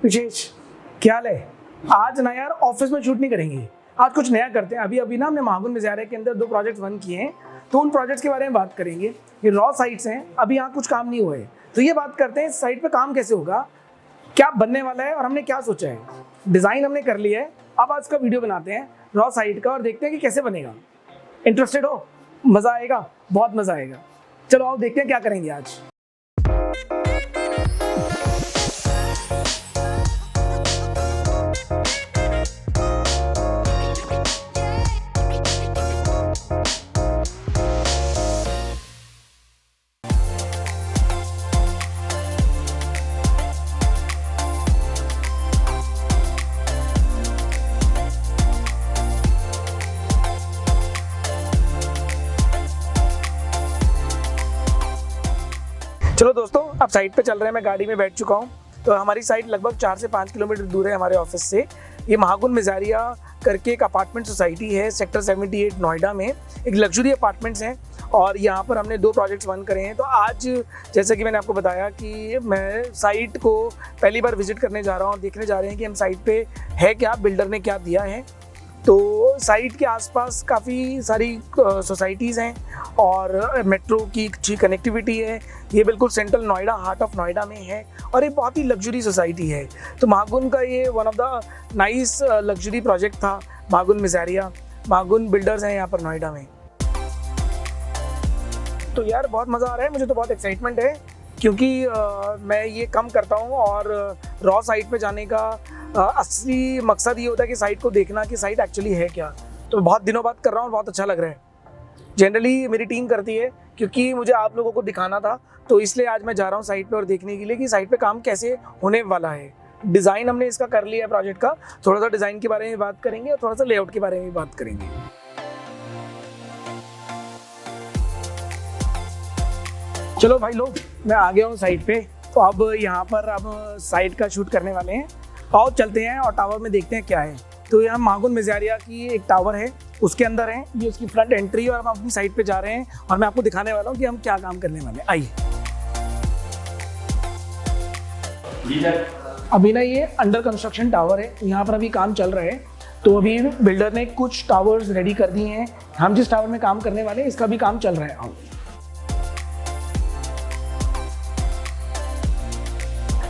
विशेष क्या हाल है? आज ना यार ऑफिस में शूट नहीं करेंगे, आज कुछ नया करते हैं। अभी ना हमने महागुन मिजारिया के अंदर 2 प्रोजेक्ट्स वन किए हैं, तो उन प्रोजेक्ट्स के बारे में बात करेंगे। ये रॉ साइट्स हैं, अभी यहाँ कुछ काम नहीं हुआ है, तो ये बात करते हैं साइट पे काम कैसे होगा, क्या बनने वाला है और हमने क्या सोचा है। डिज़ाइन हमने कर लिया है, अब आज का वीडियो बनाते हैं रॉ साइट का और देखते हैं कि कैसे बनेगा। इंटरेस्टेड हो? मज़ा आएगा, बहुत मज़ा आएगा। चलो आओ देखते हैं क्या करेंगे आज। चलो दोस्तों, अब साइट पे चल रहे हैं। मैं गाड़ी में बैठ चुका हूँ। तो हमारी साइट लगभग 4 से 5 किलोमीटर दूर है हमारे ऑफिस से। ये महागुन मिजारिया करके एक अपार्टमेंट सोसाइटी है सेक्टर 78 नोएडा में। एक लग्जरी अपार्टमेंट्स हैं और यहाँ पर हमने 2 प्रोजेक्ट्स वन करे हैं। तो आज जैसे कि मैंने आपको बताया कि मैं साइट को पहली बार विजिट करने जा रहा हूँ, देखने जा रहे हैं कि हम साइट पे है क्या, बिल्डर ने क्या दिया है। तो साइट के आसपास काफ़ी सारी सोसाइटीज़ हैं और मेट्रो की अच्छी कनेक्टिविटी है। ये बिल्कुल central Noida, heart of Noida में है और ये बहुत ही लग्जरी सोसाइटी है। तो महागुन का ये one of the nice luxury project था, महागुन मिजारिया। महागुन बिल्डर्स हैं यहाँ पर नोएडा में। तो यार बहुत मज़ा आ रहा है, मुझे तो बहुत एक्साइटमेंट है क्योंकि मैं ये कम करता हूँ और रॉ साइट पे जाने का असली मकसद ये होता है कि साइट को देखना कि साइट एक्चुअली है क्या। तो बहुत दिनों बाद कर रहा हूँ, बहुत अच्छा लग रहा है। जनरली मेरी टीम करती है क्योंकि मुझे आप लोगों को दिखाना था, तो इसलिए आज मैं जा रहा हूँ साइट पे और देखने के लिए कि साइट पे काम कैसे होने वाला है। डिज़ाइन हमने इसका कर लिया है प्रोजेक्ट का, थोड़ा सा डिज़ाइन के बारे में बात करेंगे और थोड़ा सा लेआउट के बारे में बात करेंगे। चलो भाई लोग, मैं आ गया हूँ साइट पे। तो अब यहाँ पर साइट का शूट करने वाले हैं। आओ चलते हैं और टावर में देखते हैं क्या है। तो यहाँ महागुन मिजारिया की एक टावर है, उसके अंदर है, ये उसकी फ्रंट एंट्री है और हम अपनी साइट पे जा रहे हैं और मैं आपको दिखाने वाला हूँ कि हम क्या काम करने वाले हैं। आइए। अभी ना ये अंडर कंस्ट्रक्शन टावर है, यहाँ पर अभी काम चल रहा है। तो अभी बिल्डर ने कुछ टावर्स रेडी कर दिए हैं। हम जिस टावर में काम करने वाले हैं इसका भी काम चल रहा है। आओ।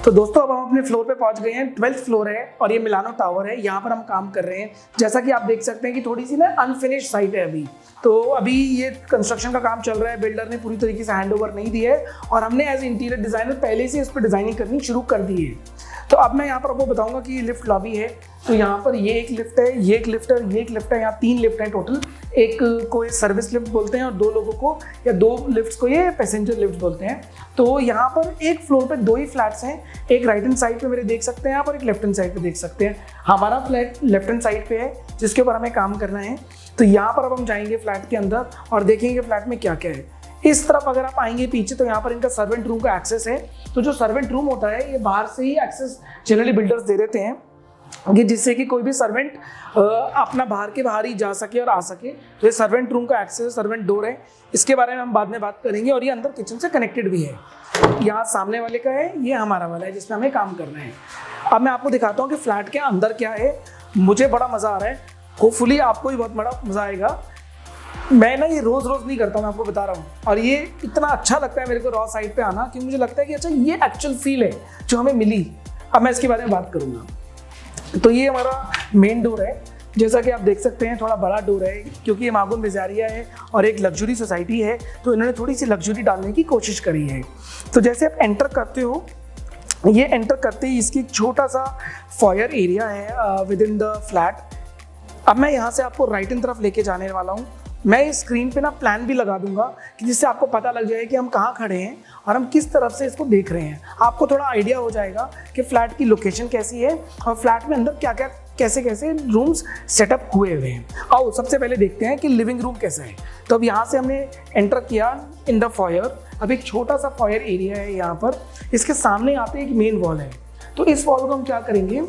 तो दोस्तों, अब हम अपने फ्लोर पे पहुंच गए हैं। 12th फ्लोर है और ये मिलानो टावर है, यहाँ पर हम काम कर रहे हैं। जैसा कि आप देख सकते हैं कि थोड़ी सी ना अनफिनिश्ड साइट है अभी। तो अभी ये कंस्ट्रक्शन का काम चल रहा है, बिल्डर ने पूरी तरीके से हैंडओवर नहीं दिया है और हमने एज इंटीरियर डिजाइनर पहले से इस पर डिजाइनिंग करनी शुरू कर दी है। तो अब मैं यहाँ पर आपको बताऊंगा कि ये लिफ्ट लॉबी है। तो यहाँ पर ये एक लिफ्ट है, ये एक लिफ्ट है, ये एक लिफ्ट है। यहाँ 3 लिफ्ट हैं टोटल। एक को सर्विस लिफ्ट बोलते हैं और 2 लोगों को या 2 लिफ्ट्स को ये पैसेंजर लिफ्ट बोलते हैं। तो यहाँ पर एक फ्लोर पे 2 ही फ्लैट्स हैं। एक राइट हैंड साइड पे मेरे देख सकते हैं आप और एक लेफ्ट हैंड साइड पे देख सकते हैं। हमारा फ्लैट लेफ्ट हैंड साइड पे है जिसके ऊपर हमें काम करना है। तो यहाँ पर अब हम जाएंगे फ्लैट के अंदर और देखेंगे फ्लैट में क्या क्या है। इस तरफ अगर आप आएंगे पीछे तो यहाँ पर इनका सर्वेंट रूम का एक्सेस है। तो जो सर्वेंट रूम होता है ये बाहर से ही एक्सेस जनरली बिल्डर्स दे देते हैं कि जिससे कि कोई भी सर्वेंट अपना बाहर ही जा सके और आ सके। तो ये सर्वेंट रूम का एक्सेस, सर्वेंट डोर है, इसके बारे में हम बाद में बात करेंगे। और ये अंदर किचन से कनेक्टेड भी है। यहाँ सामने वाले का है, ये हमारा वाला है जिसमें हमें काम करना है। अब मैं आपको दिखाता हूँ कि फ्लैट के अंदर क्या है। मुझे बड़ा मज़ा आ रहा है, होपफुली आपको भी बहुत बड़ा मज़ा आएगा। मैं ना ये रोज़ नहीं करता हूँ, मैं आपको बता रहा हूँ। और ये इतना अच्छा लगता है मेरे को रॉ साइट पे आना कि मुझे लगता है कि अच्छा ये एक्चुअल फील है जो हमें मिली। अब मैं इसके बारे में बात करूँगा। तो ये हमारा मेन डोर है, जैसा कि आप देख सकते हैं थोड़ा बड़ा डोर है क्योंकि ये महागुन मिजारिया है और एक लग्जरी सोसाइटी है। तो इन्होंने थोड़ी सी लग्जरी डालने की कोशिश करी है। तो जैसे आप एंटर करते हो, ये एंटर करते ही इसकी एक छोटा सा फॉयर एरिया है विद इन द फ्लैट। अब मैं यहाँ से आपको राइट हैंड तरफ लेके जाने वाला हूँ। मैं इस स्क्रीन पे ना प्लान भी लगा दूंगा कि जिससे आपको पता लग जाए कि हम कहाँ खड़े हैं और हम किस तरफ से इसको देख रहे हैं। आपको थोड़ा आइडिया हो जाएगा कि फ्लैट की लोकेशन कैसी है और फ्लैट में अंदर क्या क्या कैसे कैसे रूम्स सेटअप हुए हैं। आओ सबसे पहले देखते हैं कि लिविंग रूम कैसा है। तो अब यहाँ से हमने एंटर किया इन द फॉयर। अब एक छोटा सा फॉयर एरिया है यहाँ पर, इसके सामने आते एक मेन वॉल है। तो इस वॉल को हम क्या करेंगे,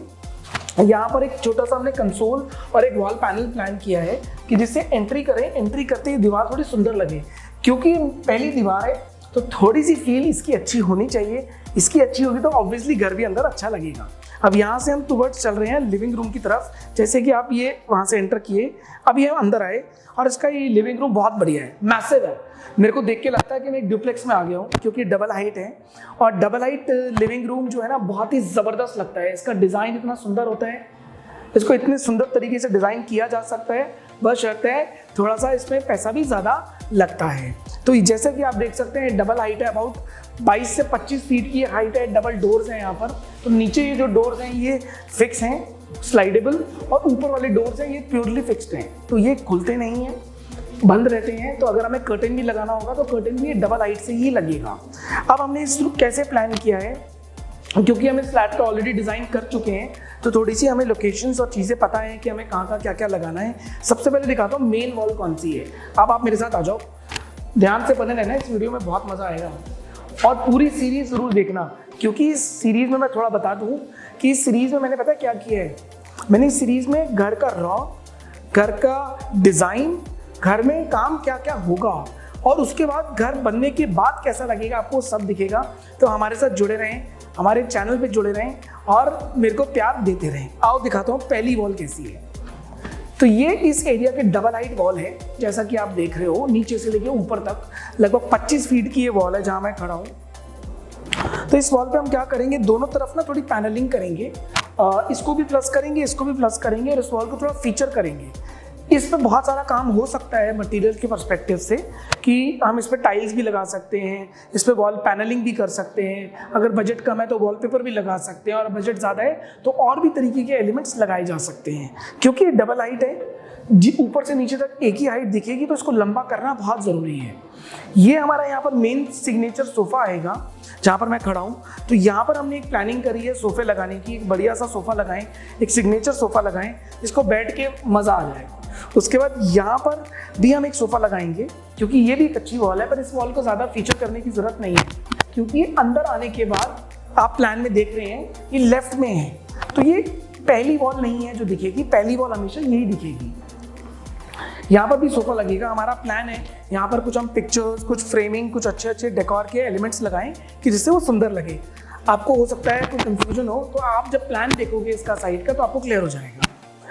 यहाँ पर एक छोटा सा हमने कंसोल और एक वॉल पैनल प्लान किया है कि जिससे एंट्री करें, एंट्री करते ही दीवार थोड़ी सुंदर लगे। क्योंकि पहली दीवार है तो थोड़ी सी फील इसकी अच्छी होनी चाहिए। इसकी अच्छी होगी तो ऑब्वियसली घर भी अंदर अच्छा लगेगा। अब यहाँ से हम टुवर्ड्स चल रहे हैं लिविंग रूम की तरफ। जैसे कि आप ये वहाँ से एंटर किए, अब ये हम अंदर आए और इसका ये लिविंग रूम बहुत बढ़िया है, मैसिव है। मेरे को देख के लगता है कि मैं एक ड्यूप्लेक्स में आ गया हूँ, क्योंकि डबल हाइट है और डबल हाइट लिविंग रूम जो है ना बहुत ही ज़बरदस्त लगता है। इसका डिज़ाइन इतना सुंदर होता है, इसको इतने सुंदर तरीके से डिज़ाइन किया जा सकता है, बस शर्त है थोड़ा सा इसमें पैसा भी ज़्यादा लगता है। तो जैसे कि आप देख सकते हैं डबल हाइट है, अबाउट 22 से 25 फीट की हाइट है, डबल डोर्स हैं यहाँ पर। तो नीचे ये जो डोर्स हैं ये फिक्स हैं, स्लाइडेबल, और ऊपर वाले डोर्स हैं ये प्योरली फिक्स्ड हैं, तो ये खुलते नहीं हैं, बंद रहते हैं। तो अगर हमें कर्टन भी लगाना होगा तो कर्टन भी डबल हाइट से ही लगेगा। अब हमने इस कैसे प्लान किया है, क्योंकि हम इस फ्लैट को ऑलरेडी डिज़ाइन कर चुके हैं तो थोड़ी सी हमें लोकेशंस और चीज़ें पता है कि हमें कहाँ का क्या क्या लगाना है। सबसे पहले दिखाता हूँ मेन वॉल कौन सी है। अब आप मेरे साथ आ जाओ, ध्यान से बने रहना, इस वीडियो में बहुत मज़ा आएगा और पूरी सीरीज़ ज़रूर देखना, क्योंकि इस सीरीज़ में मैं थोड़ा बता दूँ कि इस सीरीज़ में मैंने पता क्या किया है। मैंने इस सीरीज़ में घर का रॉ, घर का डिज़ाइन, घर में काम क्या क्या होगा और उसके बाद घर बनने के बाद कैसा लगेगा आपको सब दिखेगा। तो हमारे साथ जुड़े रहें, हमारे चैनल पे जुड़े रहें और मेरे को प्यार देते रहें। आओ दिखाता हूँ पहली वॉल कैसी है। तो ये इस एरिया के डबल हाइट वॉल है, जैसा कि आप देख रहे हो, नीचे से लेके ऊपर तक लगभग 25 फीट की ये वॉल है जहाँ मैं खड़ा हूँ। तो इस वॉल पे हम क्या करेंगे, दोनों तरफ ना थोड़ी पैनलिंग करेंगे, इसको भी प्लस करेंगे, इसको भी प्लस करेंगे और इस वॉल को थोड़ा फीचर करेंगे। इस पर बहुत सारा काम हो सकता है मटेरियल के पर्सपेक्टिव से, कि हम इस पर टाइल्स भी लगा सकते हैं, इस पर वॉल पैनलिंग भी कर सकते हैं, अगर बजट कम है तो वॉलपेपर भी लगा सकते हैं, और बजट ज़्यादा है तो और भी तरीके के एलिमेंट्स लगाए जा सकते हैं। क्योंकि डबल हाइट है, जी ऊपर से नीचे तक एक ही हाइट दिखेगी, तो इसको लंबा करना बहुत ज़रूरी है। ये हमारा यहाँ पर मेन सिग्नेचर सोफ़ा आएगा जहाँ पर मैं खड़ा हूँ। तो यहाँ पर हमने एक प्लानिंग करी है सोफ़े लगाने की, एक बढ़िया सा सोफ़ा लगाएं, एक सिग्नेचर सोफ़ा लगाएं जिसको बैठ के मज़ा आ जाए। उसके बाद यहाँ पर भी हम एक सोफ़ा लगाएंगे, क्योंकि ये भी एक अच्छी वॉल है, पर इस वॉल को ज़्यादा फीचर करने की ज़रूरत नहीं है, क्योंकि अंदर आने के बाद आप प्लान में देख रहे हैं ये लेफ्ट में है, तो ये पहली वॉल नहीं है जो दिखेगी, पहली वॉल हमेशा यही दिखेगी। यहाँ पर भी सोफ़ा लगेगा। हमारा प्लान है यहाँ पर कुछ हम पिक्चर्स, कुछ फ्रेमिंग, कुछ अच्छे अच्छे डेकोर के एलिमेंट्स लगाएं कि जिससे वो सुंदर लगे। आपको हो सकता है कोई कंफ्यूजन हो, तो आप जब प्लान देखोगे इसका साइड का तो आपको क्लियर हो जाएगा।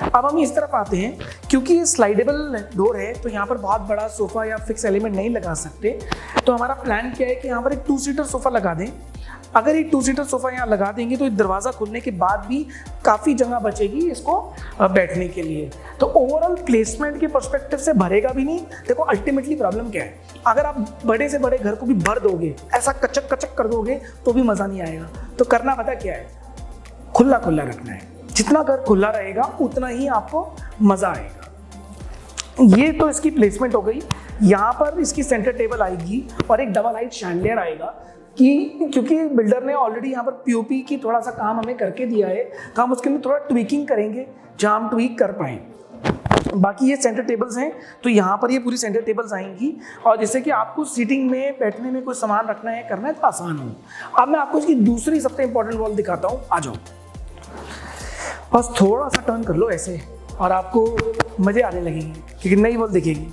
अब हम इस तरफ आते हैं, क्योंकि ये स्लाइडेबल डोर है तो यहाँ पर बहुत बड़ा सोफ़ा या फिक्स एलिमेंट नहीं लगा सकते। तो हमारा प्लान क्या है कि यहाँ पर एक 2 सीटर सोफ़ा लगा दें। अगर एक 2 सीटर सोफ़ा यहाँ लगा देंगे तो दरवाज़ा खुलने के बाद भी काफ़ी जगह बचेगी इसको बैठने के लिए। तो ओवरऑल प्लेसमेंट के पर्सपेक्टिव से भरेगा भी नहीं। देखो अल्टीमेटली प्रॉब्लम क्या है, अगर आप बड़े से बड़े घर को भी भर दोगे, ऐसा कचक कचक कर दोगे तो भी मज़ा नहीं आएगा। तो करना पता क्या है, खुला खुला रखना है। जितना घर खुला रहेगा उतना ही आपको मज़ा आएगा। ये तो इसकी प्लेसमेंट हो गई। यहाँ पर इसकी सेंटर टेबल आएगी और एक डबल हाइट शैंडलियर आएगा, कि क्योंकि बिल्डर ने ऑलरेडी यहाँ पर पीओपी की थोड़ा सा काम हमें करके दिया है, तो हम उसके अंदर थोड़ा ट्विकिंग करेंगे जहाँ हम ट्विक कर पाएँ। बाकी ये सेंटर टेबल्स हैं, तो यहाँ पर ये पूरी सेंटर टेबल्स आएंगी, और जैसे कि आपको सीटिंग में, बैठने में कोई सामान रखना है, करना है तो आसान हो। अब मैं आपको इसकी दूसरी सबसे इंपॉर्टेंट वॉल दिखाता हूँ, आ जाओ। बस थोड़ा सा टर्न कर लो ऐसे और आपको मज़े आने लगेंगे, क्योंकि नई वॉल दिखेगी।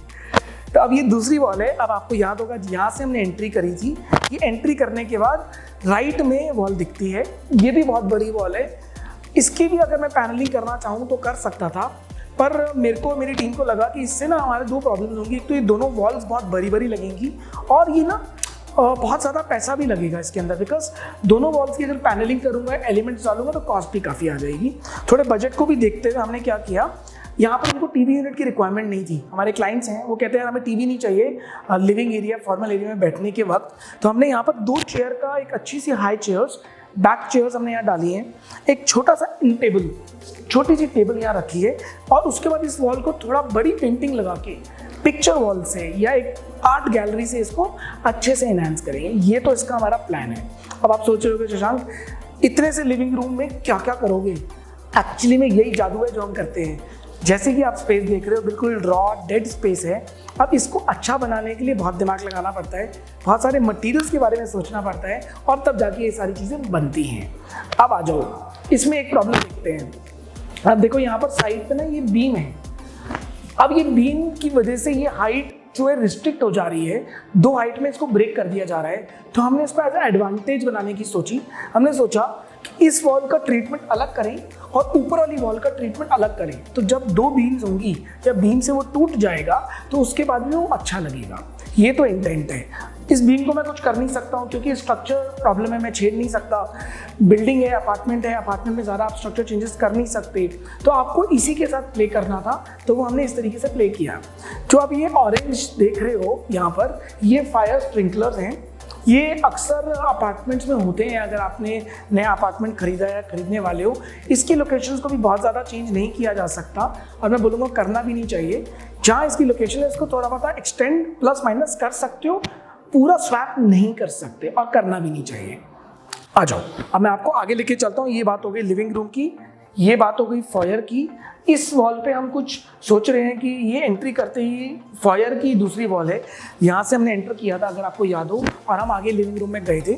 तो अब ये दूसरी वॉल है। अब आपको याद होगा यहाँ से हमने एंट्री करी थी, ये एंट्री करने के बाद राइट में वॉल दिखती है। ये भी बहुत बड़ी वॉल है। इसकी भी अगर मैं पैनलिंग करना चाहूँ तो कर सकता था, पर मेरी टीम को लगा कि इससे ना हमारे 2 प्रॉब्लम्स होंगी। एक तो ये दोनों वॉल्स बहुत बड़ी बड़ी लगेंगी, और ये ना बहुत ज़्यादा पैसा भी लगेगा इसके अंदर, बिकॉज दोनों वॉल्स की अगर पैनलिंग करूँगा, एलिमेंट्स डालूंगा तो कॉस्ट भी काफ़ी आ जाएगी। थोड़े बजट को भी देखते हुए हमने क्या किया, यहाँ पर उनको टीवी यूनिट की रिक्वायरमेंट नहीं थी। हमारे क्लाइंट्स हैं, वो कहते हैं हमें टीवी नहीं चाहिए लिविंग एरिया, फॉर्मल एरिया में बैठने के वक्त। तो हमने यहाँ पर 2 चेयर का, एक अच्छी सी हाई चेयर्स, बैक चेयर्स हमने यहाँ डाली हैं, एक छोटा सा टेबल, छोटी सी टेबल यहाँ रखी है, और उसके बाद इस वॉल को थोड़ा बड़ी पेंटिंग लगा के पिक्चर वॉल से या एक आर्ट गैलरी से इसको अच्छे से एनहांस करेंगे। ये तो इसका हमारा प्लान है। अब आप सोच रहे होगे शशांक इतने से लिविंग रूम में क्या क्या करोगे। एक्चुअली में यही जादू है जो हम करते हैं। जैसे कि आप स्पेस देख रहे हो, बिल्कुल रॉ डेड स्पेस है। अब इसको अच्छा बनाने के लिए बहुत दिमाग लगाना पड़ता है, बहुत सारे मटेरियल्स के बारे में सोचना पड़ता है, और तब जाके ये सारी चीज़ें बनती हैं। अब आ जाओ, इसमें एक प्रॉब्लम देखते हैं। अब देखो यहाँ पर साइड पे ना ये बीम है। अब ये बीम की वजह से ये हाइट जो है रिस्ट्रिक्ट हो जा रही है, 2 हाइट में इसको ब्रेक कर दिया जा रहा है। तो हमने इसको एज ए एडवांटेज बनाने की सोची। हमने सोचा इस वॉल का ट्रीटमेंट अलग करें और ऊपर वाली वॉल का ट्रीटमेंट अलग करें। तो जब दो बीम्स होंगी, जब बीम से वो टूट जाएगा तो उसके बाद भी वो अच्छा लगेगा। ये तो इंटेंट है। इस बीम को मैं कुछ कर नहीं सकता हूँ क्योंकि स्ट्रक्चर प्रॉब्लम है, मैं छेड़ नहीं सकता। बिल्डिंग है, अपार्टमेंट है, अपार्टमेंट में ज़्यादा आप स्ट्रक्चर चेंजेस कर नहीं सकते। तो आपको इसी के साथ प्ले करना था, तो वो हमने इस तरीके से प्ले किया। जो आप ये ऑरेंज देख रहे हो यहाँ पर, ये फायर स्प्रिंकलर्स हैं। ये अक्सर अपार्टमेंट्स में होते हैं। अगर आपने नया अपार्टमेंट खरीदा या खरीदने वाले हो, इसकी लोकेशंस को भी बहुत ज़्यादा चेंज नहीं किया जा सकता और मैं बोलूँगा करना भी नहीं चाहिए। जहाँ इसकी लोकेशन है इसको थोड़ा बहुत एक्सटेंड प्लस माइनस कर सकते हो, पूरा स्वैप नहीं कर सकते और करना भी नहीं चाहिए। आ जाओ, अब मैं आपको आगे लेके चलता हूँ। ये बात हो गई लिविंग रूम की, ये बात हो गई फॉयर की। इस वॉल पे हम कुछ सोच रहे हैं कि ये एंट्री करते ही फॉयर की दूसरी वॉल है, यहाँ से हमने एंटर किया था अगर आपको याद हो, और हम आगे लिविंग रूम में गए थे।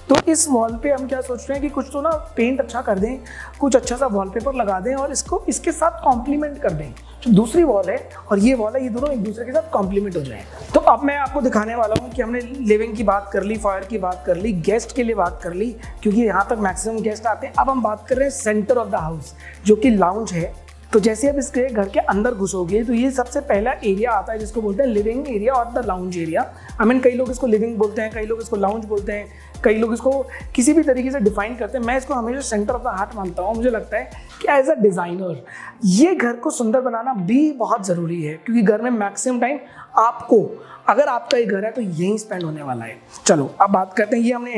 तो इस वॉल पे हम क्या सोच रहे हैं कि कुछ तो ना पेंट अच्छा कर दें, कुछ अच्छा सा वॉलपेपर लगा दें और इसको इसके साथ कॉम्प्लीमेंट कर दें। जो दूसरी वॉल है और ये वॉल है, ये दोनों एक दूसरे के साथ कॉम्प्लीमेंट हो जाए। तो अब मैं आपको दिखाने वाला हूँ कि हमने लिविंग की बात कर ली, फायर की बात कर ली, गेस्ट के लिए बात कर ली, क्योंकि यहाँ तक मैक्सिमम गेस्ट आते हैं। अब हम बात कर रहे हैं सेंटर ऑफ द हाउस, जो कि लाउंज है। तो जैसे अब इसके घर के अंदर घुसोगे तो ये सबसे पहला एरिया आता है जिसको बोलते हैं लिविंग एरिया और the lounge area. I mean, कई लोग इसको लिविंग बोलते हैं, कई लोग इसको लाउंज बोलते हैं, कई लोग इसको किसी भी तरीके से डिफाइन करते हैं। मैं इसको हमेशा सेंटर ऑफ द हार्ट मानता हूँ। मुझे लगता है कि एज अ डिज़ाइनर ये घर को सुंदर बनाना भी बहुत ज़रूरी है, क्योंकि घर में मैक्सिमम टाइम आपको, अगर आपका ये घर है तो यहीं स्पेंड होने वाला है। चलो अब बात करते हैं। ये हमने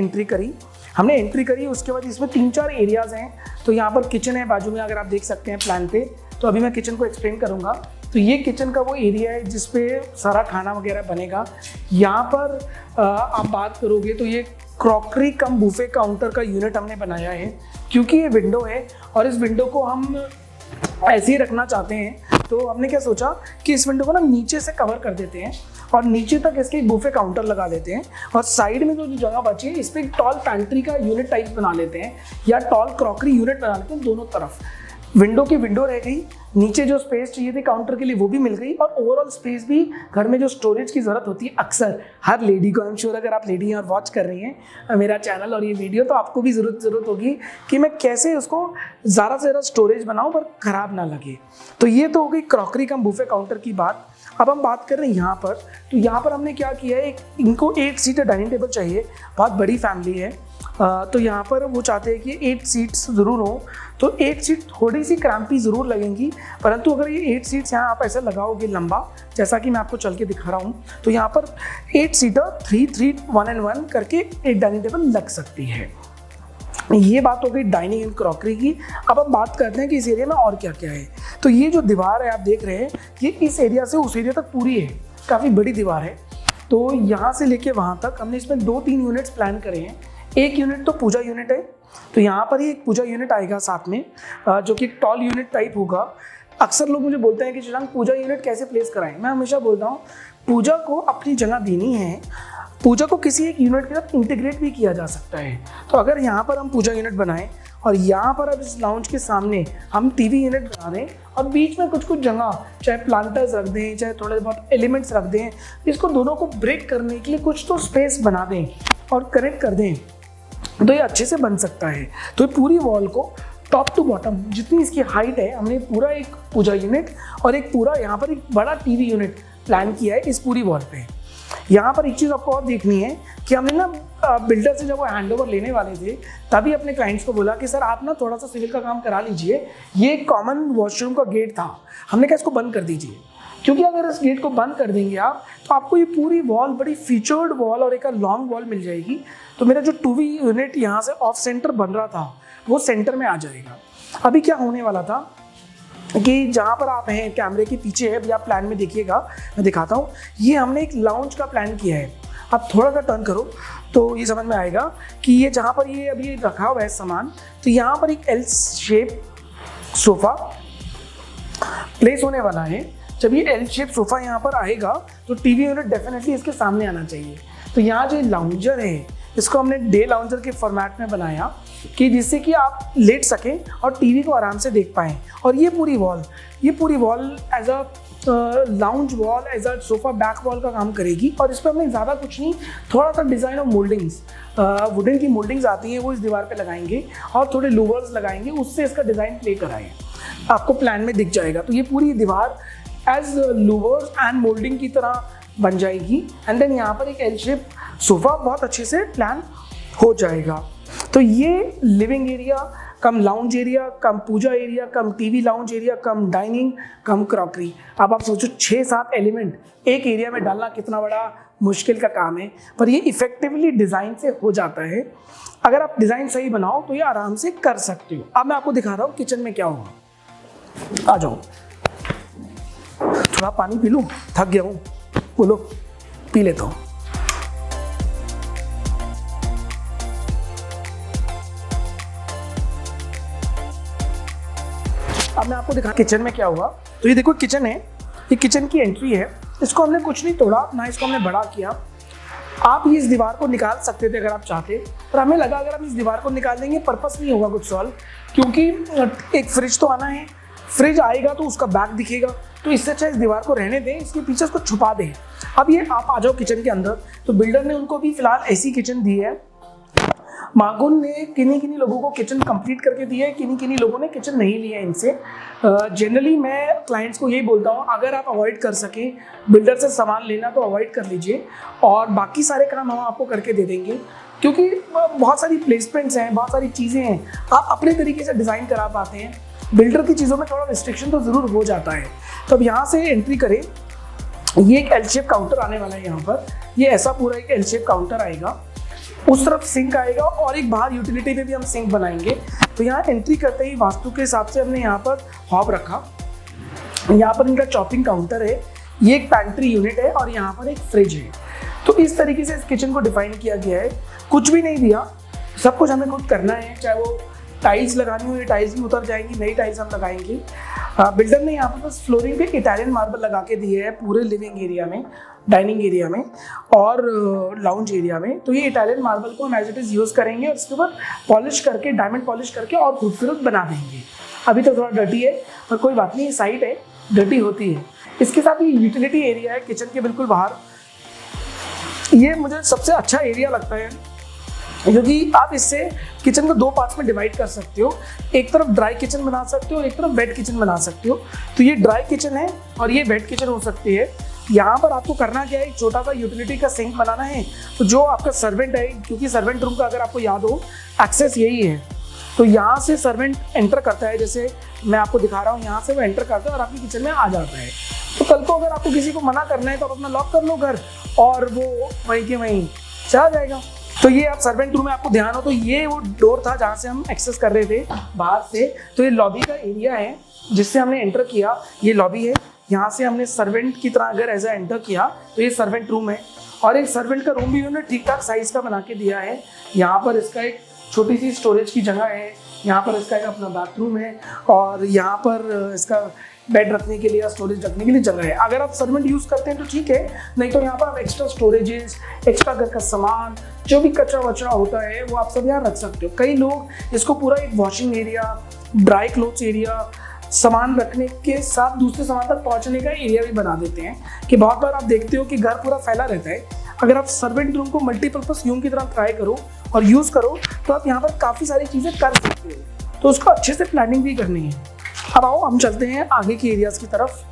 एंट्री करी, उसके बाद इसमें 3-4 एरियाज़ हैं। तो यहाँ पर किचन है बाजू में, अगर आप देख सकते हैं प्लान पे। तो अभी मैं किचन को एक्सप्लेन करूँगा। तो ये किचन का वो एरिया है जिसपे सारा खाना वगैरह बनेगा। यहाँ पर आप बात करोगे तो ये क्रॉकरी कम बुफे काउंटर का यूनिट हमने बनाया है, क्योंकि ये विंडो है और इस विंडो को हम ऐसे ही रखना चाहते हैं। तो हमने क्या सोचा कि इस विंडो को ना नीचे से कवर कर देते हैं और नीचे तक इसके बुफे काउंटर लगा देते हैं, और साइड में जो जगह बची है इस पर एक टॉल पैंट्री का यूनिट टाइप बना लेते हैं या टॉल क्रॉकरी यूनिट बना लेते हैं। दोनों तरफ विंडो की विंडो रह गई, नीचे जो स्पेस चाहिए थी काउंटर के लिए वो भी मिल गई, और ओवरऑल स्पेस भी घर में जो स्टोरेज की ज़रूरत होती है अक्सर हर लेडी को, आई एम श्योर अगर आप लेडी हैं और वॉच कर रही हैं मेरा चैनल और ये वीडियो, तो आपको भी ज़रूरत होगी कि मैं कैसे उसको ज़्यादा से ज़्यादा स्टोरेज बनाऊँ पर ख़राब ना लगे। तो ये तो हो गई क्रॉकरी कम बुफे काउंटर की बात। अब हम बात कर रहे हैं यहाँ पर। तो यहाँ पर हमने क्या किया है, इनको 8 सीटर डाइनिंग टेबल चाहिए, बहुत बड़ी फैमिली है। तो यहाँ पर वो चाहते हैं कि 8 सीट्स ज़रूर हो। तो 8 सीट थोड़ी सी क्रैम्पी ज़रूर लगेंगी, परंतु अगर ये 8 सीट्स यहाँ आप ऐसे लगाओगे लंबा, जैसा कि मैं आपको चल के दिखा रहा हूँ, तो यहाँ पर 8 सीटर 3 1 and 1 करके 8 डाइनिंग टेबल लग सकती है। ये बात हो गई डाइनिंग एंड क्रॉकरी की। अब हम बात करते हैं कि इस एरिया में और क्या क्या है। तो ये जो दीवार है आप देख रहे हैं, ये इस एरिया से उस एरिया तक पूरी है, काफ़ी बड़ी दीवार है। तो यहाँ से लेके वहाँ तक हमने इसमें 2-3 यूनिट्स प्लान करे हैं। एक यूनिट तो पूजा यूनिट है, तो यहाँ पर ही एक पूजा यूनिट आएगा साथ में, जो कि एक टॉल यूनिट टाइप होगा। अक्सर लोग मुझे बोलते हैं कि शशांक पूजा यूनिट कैसे प्लेस कराएं। मैं हमेशा बोलता हूँ पूजा को अपनी जगह देनी है, पूजा को किसी एक यूनिट के साथ इंटीग्रेट भी किया जा सकता है। तो अगर यहाँ पर हम पूजा यूनिट बनाएं और यहाँ पर अब इस लाउंज के सामने हम टीवी यूनिट बना दें और बीच में कुछ जगह चाहे प्लांटर्स रख दें, चाहे थोड़े बहुत एलिमेंट्स रख दें, इसको दोनों को ब्रेक करने के लिए कुछ तो स्पेस बना दें और कनेक्ट कर दें, तो ये अच्छे से बन सकता है। तो ये पूरी वॉल को टॉप टू बॉटम जितनी इसकी हाइट है, हमने पूरा एक पूजा यूनिट और एक पूरा यहाँ पर एक बड़ा टीवी यूनिट प्लान किया है इस पूरी वॉल पे। यहाँ पर एक चीज़ आपको और देखनी है कि हमने ना बिल्डर से जब वो हैंडओवर लेने वाले थे तभी अपने क्लाइंट्स को बोला कि सर आप ना थोड़ा सा सिविल का काम करा लीजिए। ये एक कॉमन वॉशरूम का गेट था, हमने कहा इसको बंद कर दीजिए, क्योंकि अगर इस गेट को बंद कर देंगे आप तो आपको ये पूरी वॉल बड़ी फीचर्ड वॉल और एक लॉन्ग वॉल मिल जाएगी। तो मेरा जो 2V यूनिट यहाँ से ऑफ सेंटर बन रहा था वो सेंटर में आ जाएगा। अभी क्या होने वाला था कि जहाँ पर आप हैं कैमरे के पीछे है, अभी आप प्लान में देखिएगा, मैं दिखाता हूँ। ये हमने एक लाउंज का प्लान किया है। आप थोड़ा सा टर्न करो तो ये समझ में आएगा कि ये जहाँ पर ये अभी रखा हुआ है सामान, तो यहाँ पर एक L शेप सोफ़ा प्लेस होने वाला है। जब ये L शेप सोफ़ा यहाँ पर आएगा तो टीवी यूनिट डेफिनेटली इसके सामने आना चाहिए। तो यहाँ जो लाउंजर है इसको हमने डे लाउंजर के फॉर्मेट में बनाया कि जिससे कि आप लेट सकें और टीवी को आराम से देख पाएँ। और ये पूरी wall as a lounge wall as a sofa back wall का काम करेगी। और इस पर हमने ज़्यादा कुछ नहीं, थोड़ा सा डिज़ाइन ऑफ मोल्डिंग्स, वुडन की मोल्डिंग्स आती हैं वो इस दीवार पे लगाएंगे और थोड़े लूवर्स लगाएंगे, उससे इसका डिज़ाइन प्ले कराएंगे, आपको प्लान में दिख जाएगा। तो ये पूरी दीवार एज लूवर्स एंड मोल्डिंग की तरह बन जाएगी। एंड देन यहाँ पर एक एल शेप सोफा बहुत अच्छे से प्लान हो जाएगा। तो ये living area cum lounge area cum puja area cum TV lounge area cum dining cum crockery. अब आप सोचो 6-7 एलिमेंट एक एरिया में डालना कितना बड़ा मुश्किल का काम है, पर ये इफेक्टिवली डिज़ाइन से हो जाता है। अगर आप डिज़ाइन सही बनाओ तो ये आराम से कर सकते हो। अब मैं आपको दिखा रहा हूँ किचन में क्या होगा। आ जाओ, थोड़ा पानी पी लूँ, थक गया हूँ, बोलो, पी लेता हूँ। अब मैं आपको दिखा किचन में क्या हुआ। तो ये देखो किचन है, ये किचन की एंट्री है। इसको हमने कुछ नहीं तोड़ा, ना इसको हमने बड़ा किया। आप ये इस दीवार को निकाल सकते थे अगर आप चाहते, पर हमें लगा अगर हम इस दीवार को निकाल देंगे पर्पस नहीं होगा कुछ सॉल्व, क्योंकि एक फ्रिज तो आना है, फ्रिज आएगा तो उसका बैक दिखेगा। तो इससे अच्छा इस दीवार को रहने दें, इसके पीछे उसको छुपा दें। अब ये आप आ जाओ किचन के अंदर। तो बिल्डर ने उनको भी फिलहाल ऐसी किचन दी है। मागुन ने किन्हीं लोगों को किचन कंप्लीट करके दी है, किन्हीं लोगों ने किचन नहीं लिया इनसे। जनरली मैं क्लाइंट्स को यही बोलता हूँ, अगर आप अवॉइड कर सकें बिल्डर से सामान लेना तो अवॉइड कर लीजिए, और बाकी सारे काम हम आपको करके दे देंगे, क्योंकि बहुत सारी प्लेसमेंट्स हैं, बहुत सारी चीज़ें हैं, आप अपने तरीके से डिज़ाइन करा पाते हैं। बिल्डर की चीज़ों में थोड़ा रिस्ट्रिक्शन तो ज़रूर हो जाता है। तो अब यहाँ से एंट्री करें, ये एक एल शेप काउंटर आने वाला है यहाँ पर। ये ऐसा पूरा एक एल शेप काउंटर आएगा, उस तरफ सिंक आएगा और एक बाहर यूटिलिटी में भी हम सिंक बनाएंगे। तो यहाँ एंट्री करते ही वास्तु के हिसाब से हमने यहाँ पर हॉब रखा। यहाँ पर इनका चॉपिंग काउंटर है, ये एक पैंट्री यूनिट है और यहाँ पर एक फ्रिज है। तो इस तरीके से इस किचन को डिफाइन किया गया है। कुछ भी नहीं दिया, सब कुछ हमें खुद करना है। चाहे वो टाइल्स लगानी हो, ये टाइल्स भी उतर जाएंगी, नई टाइल्स हम लगाएंगे। बिल्डर ने यहाँ पर बस फ्लोरिंग पे इटालियन मार्बल लगा के दिए है पूरे लिविंग एरिया में, डाइनिंग एरिया में और लाउंज एरिया में। तो ये इटालियन मार्बल को हम एज इट इज़ यूज़ करेंगे और इसके ऊपर पॉलिश करके, डायमंड पॉलिश करके और खूबसूरत बना देंगे। अभी तो थोड़ा डर्टी है, पर कोई बात नहीं, साइट है, डर्टी होती है। इसके साथ ये यूटिलिटी एरिया है किचन के बिल्कुल बाहर। ये मुझे सबसे अच्छा एरिया लगता है, क्योंकि आप इससे किचन को 2 पार्ट्स में डिवाइड कर सकते हो। एक तरफ ड्राई किचन बना सकते हो और एक तरफ वेट किचन बना सकते हो। तो ये ड्राई किचन है और ये वेट किचन हो सकती है। यहाँ पर आपको करना क्या है, एक छोटा सा यूटिलिटी का सिंक बनाना है। तो जो आपका सर्वेंट है, क्योंकि सर्वेंट रूम का अगर आपको याद हो एक्सेस यही है, तो यहाँ से सर्वेंट एंटर करता है, जैसे मैं आपको दिखा रहा हूँ, यहाँ से वो एंटर करता है और आपकी किचन में आ जाता है। तो कल को अगर आपको किसी को मना करना है तो आप अपना लॉक कर लो घर और वो वहीं के वहीं चला जाएगा। तो ये आप सर्वेंट रूम में आपको ध्यान हो, तो ये वो डोर था जहाँ से हम एक्सेस कर रहे थे बाहर से। तो ये लॉबी का एरिया है जिससे हमने एंटर किया, ये लॉबी है। यहाँ से हमने सर्वेंट की तरह अगर एज एंटर किया तो ये सर्वेंट रूम है। और एक सर्वेंट का रूम भी उन्होंने ठीक ठाक साइज़ का बना के दिया है। यहाँ पर इसका एक छोटी सी स्टोरेज की जगह है, यहाँ पर इसका एक अपना बाथरूम है और यहाँ पर इसका बेड रखने के लिए या स्टोरेज रखने के लिए जगह है। अगर आप सर्वेंट यूज़ करते हैं तो ठीक है, नहीं तो यहाँ पर आप एक्स्ट्रा स्टोरेजेस, एक्स्ट्रा घर का सामान, जो भी कचरा वचरा होता है वो आप सब यहाँ रख सकते हो। कई लोग इसको पूरा एक washing area, dry clothes area, सामान रखने के साथ दूसरे सामान तक पहुँचने का एरिया भी बना देते हैं। कि बहुत बार आप देखते हो कि घर पूरा फैला रहता है। अगर आप सर्वेंट रूम को मल्टीपर्पज़ रूम की तरह ट्राई करो और यूज़ करो तो आप यहाँ पर काफ़ी सारी चीज़ें कर सकते हो। तो उसको अच्छे से प्लानिंग भी करनी है। अब आओ हम चलते हैं आगे की एरियाज़ की तरफ।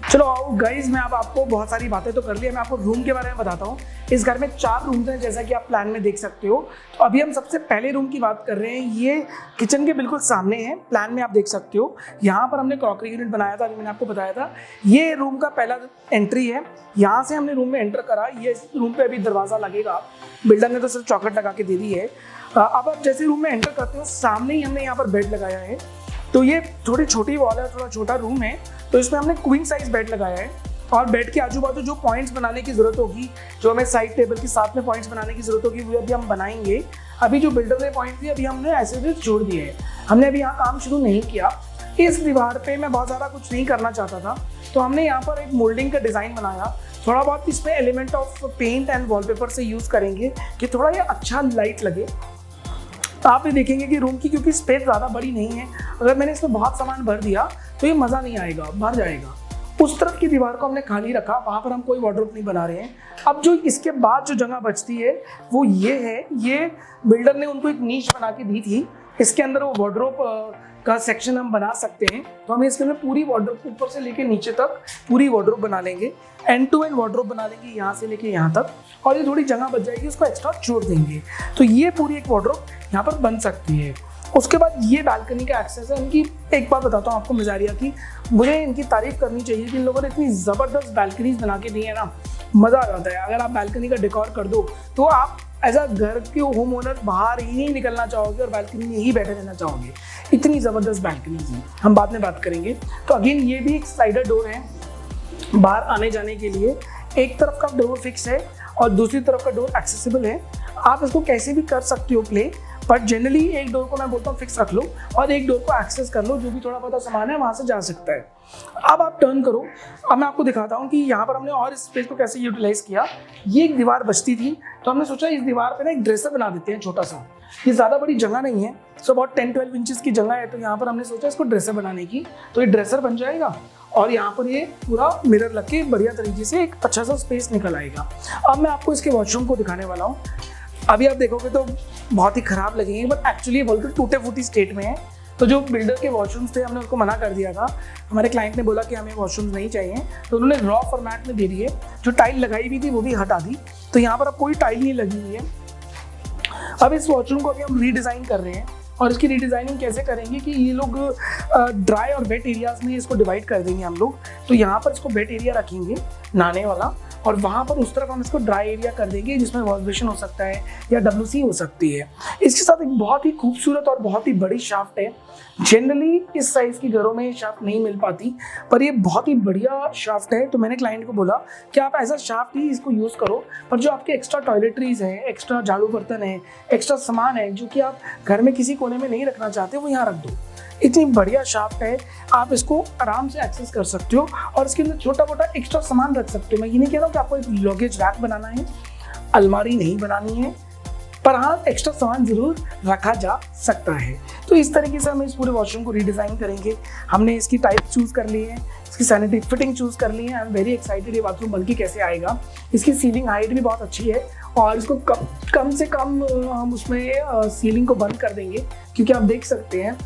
चलो आओ गाइज, मैं अब आपको बहुत सारी बातें तो कर ली है, मैं आपको रूम के बारे में बताता हूँ। इस घर में 4 रूम्स हैं जैसा कि आप प्लान में देख सकते हो। तो अभी हम सबसे पहले रूम की बात कर रहे हैं। ये किचन के बिल्कुल सामने है, प्लान में आप देख सकते हो। यहाँ पर हमने क्रॉकरी यूनिट बनाया था, अभी मैंने आपको बताया था। ये रूम का पहला एंट्री है। यहाँ से हमने रूम में एंटर करा। ये रूम पे अभी दरवाज़ा लगेगा, बिल्डर ने तो सिर्फ चौखट लगा के दे दी है। अब आप जैसे रूम में एंटर करते हो सामने ही हमने यहाँ पर बेड लगाया है। तो ये थोड़ी छोटी वॉल है, थोड़ा छोटा रूम है, तो इसमें हमने क्वीन साइज बेड लगाया है। और बेड के आजू बाजू जो पॉइंट्स बनाने की ज़रूरत होगी, जो हमें साइड टेबल के साथ में पॉइंट्स बनाने की ज़रूरत होगी, वो अभी हम बनाएंगे। अभी जो बिल्डर ने पॉइंट दिए अभी हमने ऐसे छोड़ दिए हैं, हमने अभी यहाँ काम शुरू नहीं किया। इस दीवार पे मैं बहुत ज़्यादा कुछ नहीं करना चाहता था, तो हमने यहाँ पर एक मोल्डिंग का डिज़ाइन बनाया। थोड़ा बहुत इसमें element of paint and wallpaper से यूज़ करेंगे कि थोड़ा ये अच्छा लाइट लगे। तो आप ये देखेंगे कि रूम की क्योंकि स्पेस ज़्यादा बड़ी नहीं है, अगर मैंने इसमें बहुत सामान भर दिया तो ये मज़ा नहीं आएगा, भर जाएगा। उस तरफ की दीवार को हमने खाली रखा, वहाँ पर हम कोई वार्डरोब नहीं बना रहे हैं। अब जो इसके बाद जो जगह बचती है वो ये है, ये बिल्डर ने उनको एक नीश बना के दी थी, इसके अंदर वो वार्डरोब का सेक्शन हम बना सकते हैं। तो हमें इसके अंदर पूरी वार्डरोब ऊपर से लेके नीचे तक पूरी वार्डरोब बना लेंगे, एंड टू एंड वार्डरोब बना लेंगे यहाँ से लेके यहाँ तक, और ये थोड़ी जगह बच जाएगी उसको एक्स्ट्रा छोड़ देंगे। तो ये पूरी एक वार्डरोब यहाँ पर बन सकती है। उसके बाद ये बालकनी का एक्सेस है इनकी। एक बात बताता हूँ आपको मज़ारिया की, मुझे इनकी तारीफ करनी चाहिए कि इन लोगों ने इतनी ज़बरदस्त बालकनीज बना के दी है ना, मज़ा आ जाता है। अगर आप बालकनी का डेकोर कर दो तो आप एज अ घर के होम ओनर बाहर ही नहीं निकलना चाहोगे और बालकनी में ही बैठे रहना चाहोगे, इतनी ज़बरदस्त बालकनीज हैं। हम बाद में बात करेंगे। तो अगेन ये भी एक स्लाइडर डोर है बाहर आने जाने के लिए। एक तरफ का डोर फिक्स है और दूसरी तरफ का डोर एक्सेसिबल है। आप इसको कैसे भी कर सकते हो प्ले, बट जनरली एक डोर को मैं बोलता हूँ फिक्स रख लो और एक डोर को एक्सेस कर लो, जो भी थोड़ा बहुत सामान है वहाँ से जा सकता है। अब आप टर्न करो। अब मैं आपको दिखाता हूँ कि यहाँ पर हमने और इस स्पेस को कैसे यूटिलाइज किया। ये एक दीवार बचती थी तो हमने सोचा इस दीवार पे ना एक ड्रेसर बना देते हैं छोटा सा। ये ज़्यादा बड़ी जगह नहीं है, सो अबाउट 10-12 इंचेस की जगह है, तो यहाँ पर हमने सोचा इसको ड्रेसर बनाने की। तो ये ड्रेसर बन जाएगा और यहाँ पर ये पूरा मिरर लग के बढ़िया तरीके से एक अच्छा सा स्पेस निकल आएगा। अब मैं आपको इसके वॉशरूम को दिखाने वाला हूँ। अभी आप देखोगे तो बहुत ही ख़राब लगेंगे, बट एक्चुअली बोलते टूटे फूटी स्टेट में है। तो जो बिल्डर के वॉशरूम्स थे हमने उसको मना कर दिया था। हमारे क्लाइंट ने बोला कि हमें वॉशरूम्स नहीं चाहिए, तो उन्होंने रॉ फॉर्मेट में दे दिए। जो टाइल लगाई हुई थी वो भी हटा दी, तो यहाँ पर अब कोई टाइल नहीं लगी हुई है। अब इस वॉशरूम को अभी हम रीडिज़ाइन कर रहे हैं और इसकी रीडिज़ाइनिंग कैसे करेंगे कि ये लोग ड्राई और वेट एरियाज़ में इसको डिवाइड कर देंगे हम लोग। तो यहाँ पर इसको वेट एरिया रखेंगे नहाने वाला, और वहाँ पर उस तरफ हम इसको ड्राई एरिया कर देंगे जिसमें वॉश बेसिन हो सकता है या WC हो सकती है। इसके साथ एक बहुत ही खूबसूरत और बहुत ही बड़ी शाफ्ट है। जनरली इस साइज़ की घरों में शाफ्ट नहीं मिल पाती, पर ये बहुत ही बढ़िया शाफ्ट है। तो मैंने क्लाइंट को बोला कि आप ऐसा शाफ्ट ही इसको यूज़ करो, पर जो आपके एक्स्ट्रा टॉयलेटरीज हैं, एक्स्ट्रा झाड़ू बर्तन है, एक्स्ट्रा सामान है जो कि आप घर में किसी कोने में नहीं रखना चाहते, वो यहाँ रख दो। इतनी बढ़िया शाफ्ट है, आप इसको आराम से एक्सेस कर सकते हो और इसके अंदर छोटा मोटा एक्स्ट्रा सामान रख सकते हो। मैं ये नहीं कह रहा हूँ कि आपको एक लगेज रैक बनाना है, अलमारी नहीं बनानी है, पर हाँ एक्स्ट्रा सामान ज़रूर रखा जा सकता है। तो इस तरीके से हम इस पूरे वॉशरूम को रीडिज़ाइन करेंगे। हमने इसकी टाइप चूज़ कर ली है, इसकी सैनिटरी फिटिंग चूज़ कर ली है। आई एम वेरी एक्साइटेड ये बाथरूम बन के कैसे आएगा। इसकी सीलिंग हाइट भी बहुत अच्छी है और इसको कम से कम हम उसमें सीलिंग को बंद कर देंगे, क्योंकि आप देख सकते हैं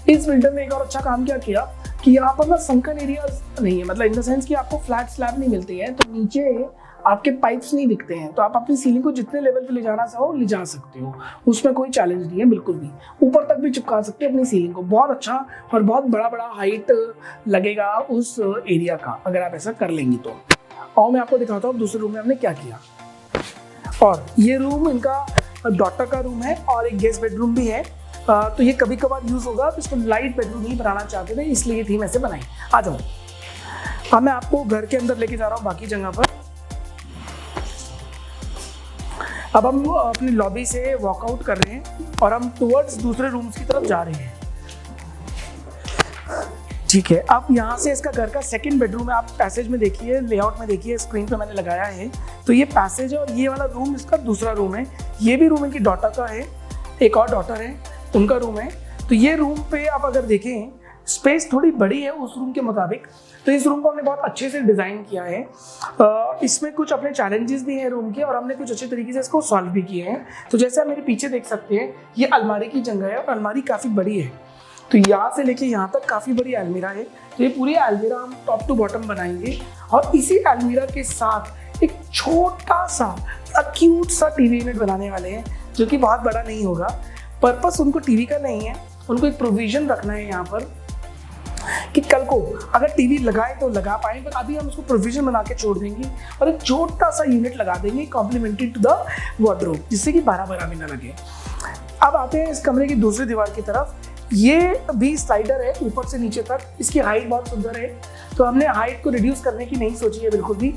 इस बिल्डर ने एक और अच्छा काम क्या किया कि यहाँ पर ना संकन एरिया नहीं है, मतलब इन द सेंस कि आपको फ्लैट स्लैब नहीं मिलती है, तो नीचे आपके पाइप्स नहीं दिखते हैं, तो आप अपनी सीलिंग को जितने लेवल पे ले जाना चाहो ले जा सकते हो, उसमें कोई चैलेंज नहीं है बिल्कुल भी। ऊपर तक भी चिपका सकते हो अपनी सीलिंग को। बहुत अच्छा और बहुत बड़ा बड़ा हाइट लगेगा उस एरिया का अगर आप ऐसा कर लेंगी तो। और मैं आपको दिखाता हूँ दूसरे रूम में हमने क्या किया। और ये रूम इनका डॉटर का रूम है और एक गेस्ट बेडरूम भी है। तो ये कभी कभार यूज़ होगा, तो इसको लाइट बेडरूम ही बनाना चाहते थे, इसलिए ये थीम ऐसे बनाई। आ जाओ, अब मैं आपको घर के अंदर लेके जा रहा हूँ बाकी जगह पर। अब हम अपनी लॉबी से वॉकआउट कर रहे हैं और हम टुवर्ड्स दूसरे रूम्स की तरफ जा रहे हैं। ठीक है, अब यहाँ से इसका घर का सेकंड बेडरूम है। आप पैसेज में देखिए, लेआउट में देखिए, स्क्रीन पे मैंने लगाया है। तो ये पैसेज है और ये वाला रूम इसका दूसरा रूम है। ये भी रूम इनकी डॉटर का है, एक और डॉटर है उनका रूम है। तो ये रूम पे आप अगर देखें स्पेस थोड़ी बड़ी है उस रूम के मुताबिक, तो इस रूम को हमने बहुत अच्छे से डिज़ाइन किया है। इसमें कुछ अपने चैलेंजेस भी हैं रूम के और हमने कुछ अच्छे तरीके से इसको सॉल्व भी किए हैं। तो जैसे आप मेरे पीछे देख सकते हैं, ये अलमारी की जगह है और अलमारी काफ़ी बड़ी है। तो यहाँ से लेके यहाँ तक काफ़ी बड़ी अलमीरा है। तो ये पूरी अलमीरा हम टॉप टू बॉटम बनाएंगे और इसी अलमीरा के साथ एक छोटा सा क्यूट सा टीवी यूनिट बनाने वाले हैं, जो कि बहुत बड़ा नहीं होगा। पर्पस उनको टीवी का नहीं है, उनको एक प्रोविज़न रखना है यहाँ पर कि कल को अगर टीवी लगाए तो लगा पाए, पर अभी हम उसको प्रोविज़न बना के छोड़ देंगे और एक छोटा सा यूनिट लगा देंगे कॉम्प्लीमेंट्री टू द वार्डरोब, जिससे कि बड़ा भी ना लगे। अब आते हैं इस कमरे की दूसरी दीवार की तरफ। ये भी स्लाइडर है ऊपर से नीचे तक, इसकी हाइट बहुत सुंदर है, तो हमने हाइट को रिड्यूस करने की नहीं सोची है बिल्कुल भी।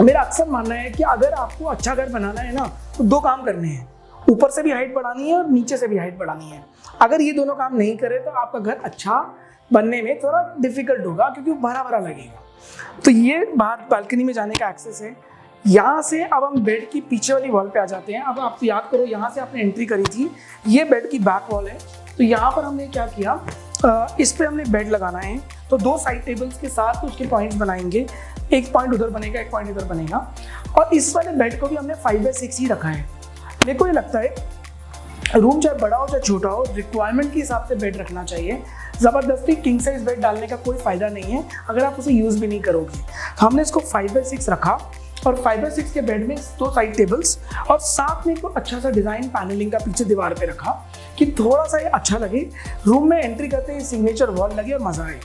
मेरा अक्सर मानना है कि अगर आपको अच्छा घर बनाना है ना, तो दो काम करने हैं, ऊपर से भी हाइट बढ़ानी है और नीचे से भी हाइट बढ़ानी है। अगर ये दोनों काम नहीं करे तो आपका घर अच्छा बनने में थोड़ा डिफिकल्ट होगा, क्योंकि वो भरा लगेगा। तो ये बाहर बालकनी में जाने का एक्सेस है। यहाँ से अब हम बेड की पीछे वाली वॉल पे आ जाते हैं। अब आप याद करो, यहाँ से आपने एंट्री करी थी, ये बेड की बैक वॉल है। तो यहाँ पर हमने क्या किया, इस पे हमने बेड लगाना है, तो 2 साइड टेबल्स के साथ उसके पॉइंट्स बनाएंगे, एक पॉइंट उधर बनेगा, एक पॉइंट इधर बनेगा। और इस वाले बेड को भी हमने 5x6 ही रखा है। मेरे को ये लगता है रूम चाहे बड़ा हो चाहे छोटा हो, रिक्वायरमेंट के हिसाब से बेड रखना चाहिए। ज़बरदस्ती किंग साइज बेड डालने का कोई फ़ायदा नहीं है अगर आप उसे यूज़ भी नहीं करोगे। हमने इसको 5x6 रखा और 5x6 के बेड में 2 साइड टेबल्स और साथ में एक अच्छा सा डिज़ाइन पैनलिंग का पीछे दीवार पे रखा कि थोड़ा सा ये अच्छा लगे, रूम में एंट्री करते ही सिग्नेचर वॉल लगे और मज़ा आए।